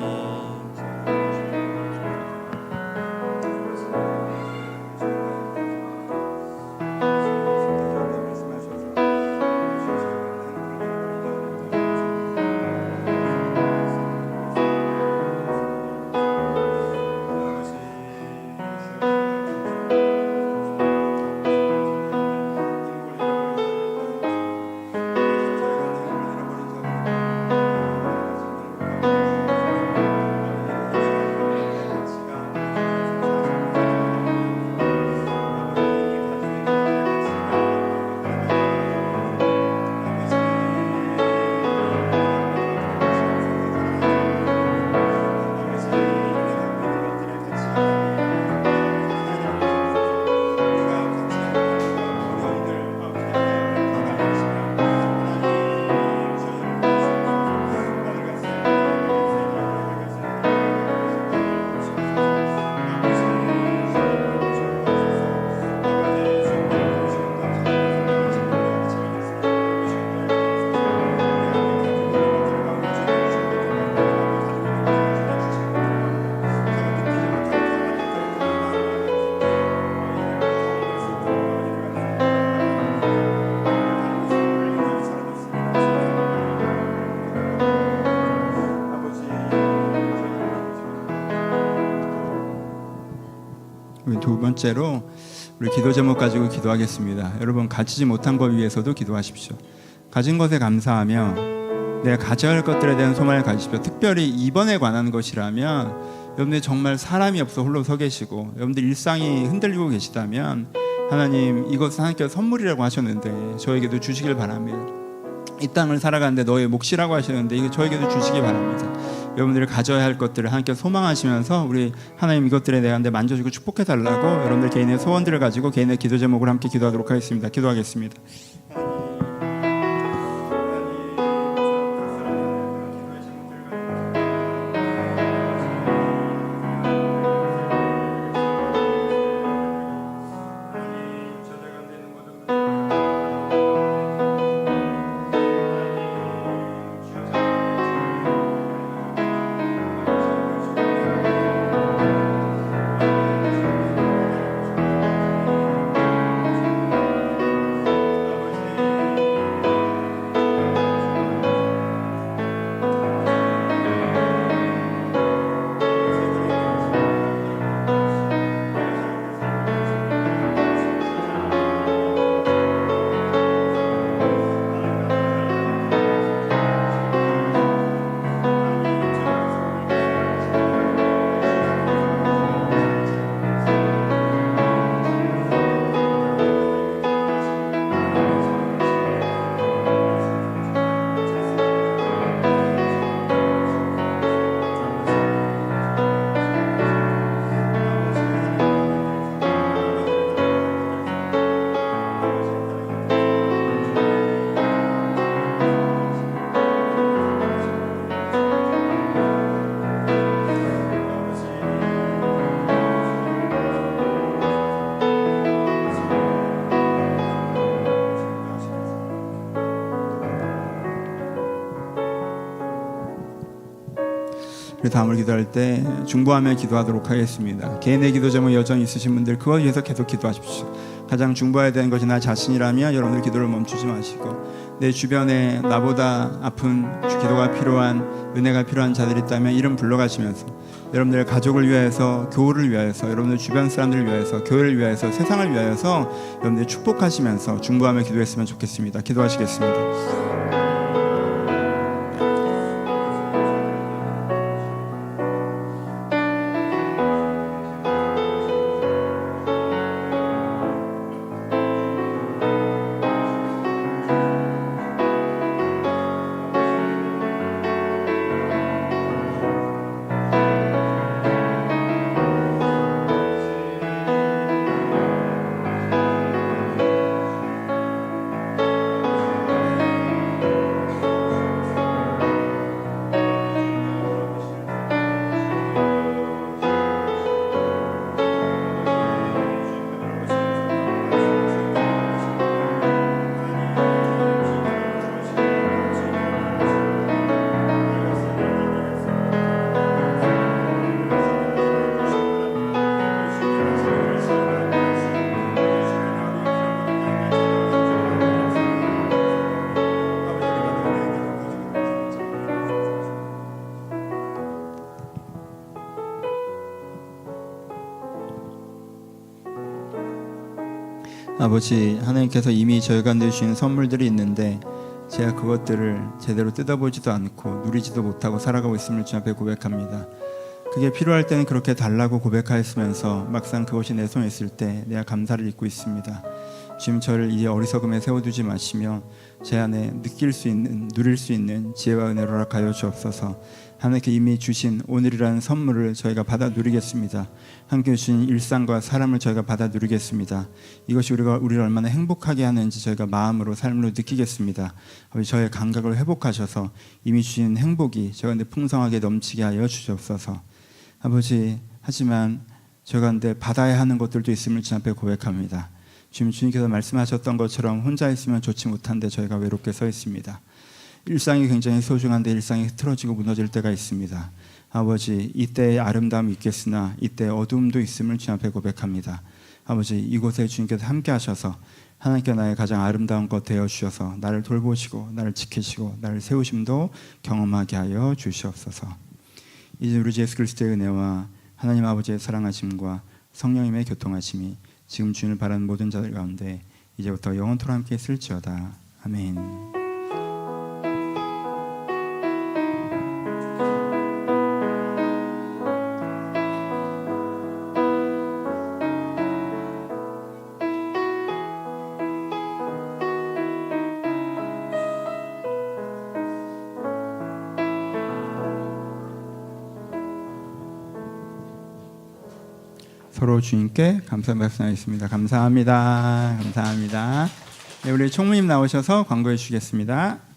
우리 두 번째로 우리 기도 제목 가지고 기도하겠습니다. 여러분 가지지 못한 것 위해서도 기도하십시오. 가진 것에 감사하며 내가 가져야 할 것들에 대한 소망을 가지십시오. 특별히 이번에 관한 것이라면 여러분들 정말 사람이 없어 홀로 서 계시고 여러분들 일상이 흔들리고 계시다면 하나님 이것은 하나님께서 선물이라고 하셨는데 저에게도 주시길 바랍니다. 이 땅을 살아가는데 너의 몫이라고 하셨는데 이거 저에게도 주시기 바랍니다. 여러분들이 가져야 할 것들을 하나님께서 소망하시면서 우리 하나님 이것들에 대한데 만져주고 축복해 달라고 여러분들 개인의 소원들을 가지고 개인의 기도 제목을 함께 기도하도록 하겠습니다. 기도하겠습니다. 우리 다음을 기도할 때 중보하며 기도하도록 하겠습니다. 개인의 기도 제목 여전히 있으신 분들 그걸 위해서 계속 기도하십시오. 가장 중보해야 되는 것이 나 자신이라면 여러분들 기도를 멈추지 마시고 내 주변에 나보다 아픈 기도가 필요한 은혜가 필요한 자들이 있다면 이름 불러가시면서 여러분들의 가족을 위하여서 교우를 위하여서 여러분들 주변 사람들을 위하여서 교회를 위하여서 세상을 위하여서 여러분들 축복하시면서 중보하며 기도했으면 좋겠습니다. 기도하시겠습니다. 아버지 하나님께서 이미 저희 가운데 주신 선물들이 있는데 제가 그것들을 제대로 뜯어보지도 않고 누리지도 못하고 살아가고 있음을 주 앞에 고백합니다. 그게 필요할 때는 그렇게 달라고 고백하였으면서 막상 그것이 내 손에 있을 때 내가 감사를 잊고 있습니다. 지금 저를 이 어리석음에 세워두지 마시며 제 안에 느낄 수 있는 누릴 수 있는 지혜와 은혜로 허락하여 주옵소서. 하나님께 이미 주신 오늘이라는 선물을 저희가 받아 누리겠습니다. 함께 주신 일상과 사람을 저희가 받아 누리겠습니다. 이것이 우리를 얼마나 행복하게 하는지 저희가 마음으로 삶으로 느끼겠습니다. 아버지 저의 감각을 회복하셔서 이미 주신 행복이 저희 가운데 풍성하게 넘치게 하여 주시옵소서. 아버지 하지만 저희 가운데 받아야 하는 것들도 있음을 주 앞에 고백합니다. 지금 주님께서 말씀하셨던 것처럼 혼자 있으면 좋지 못한데 저희가 외롭게 서 있습니다. 일상이 굉장히 소중한데 일상이 흐트러지고 무너질 때가 있습니다. 아버지 이때의 아름다움이 있겠으나 이때 어두움도 있음을 주 앞에 고백합니다. 아버지 이곳에 주님께서 함께 하셔서 하나님께 나의 가장 아름다운 것 되어 주셔서 나를 돌보시고 나를 지키시고 나를 세우심도 경험하게 하여 주시옵소서. 이제 우리 주 예수 그리스도의 은혜와 하나님 아버지의 사랑하심과 성령님의 교통하심이 지금 주님을 바라는 모든 자들 가운데 이제부터 영원토록 함께 있을지어다. 아멘. 서로 주님께 감사 말씀하겠습니다. 감사합니다. 감사합니다. 네, 우리 총무님 나오셔서 광고해 주시겠습니다.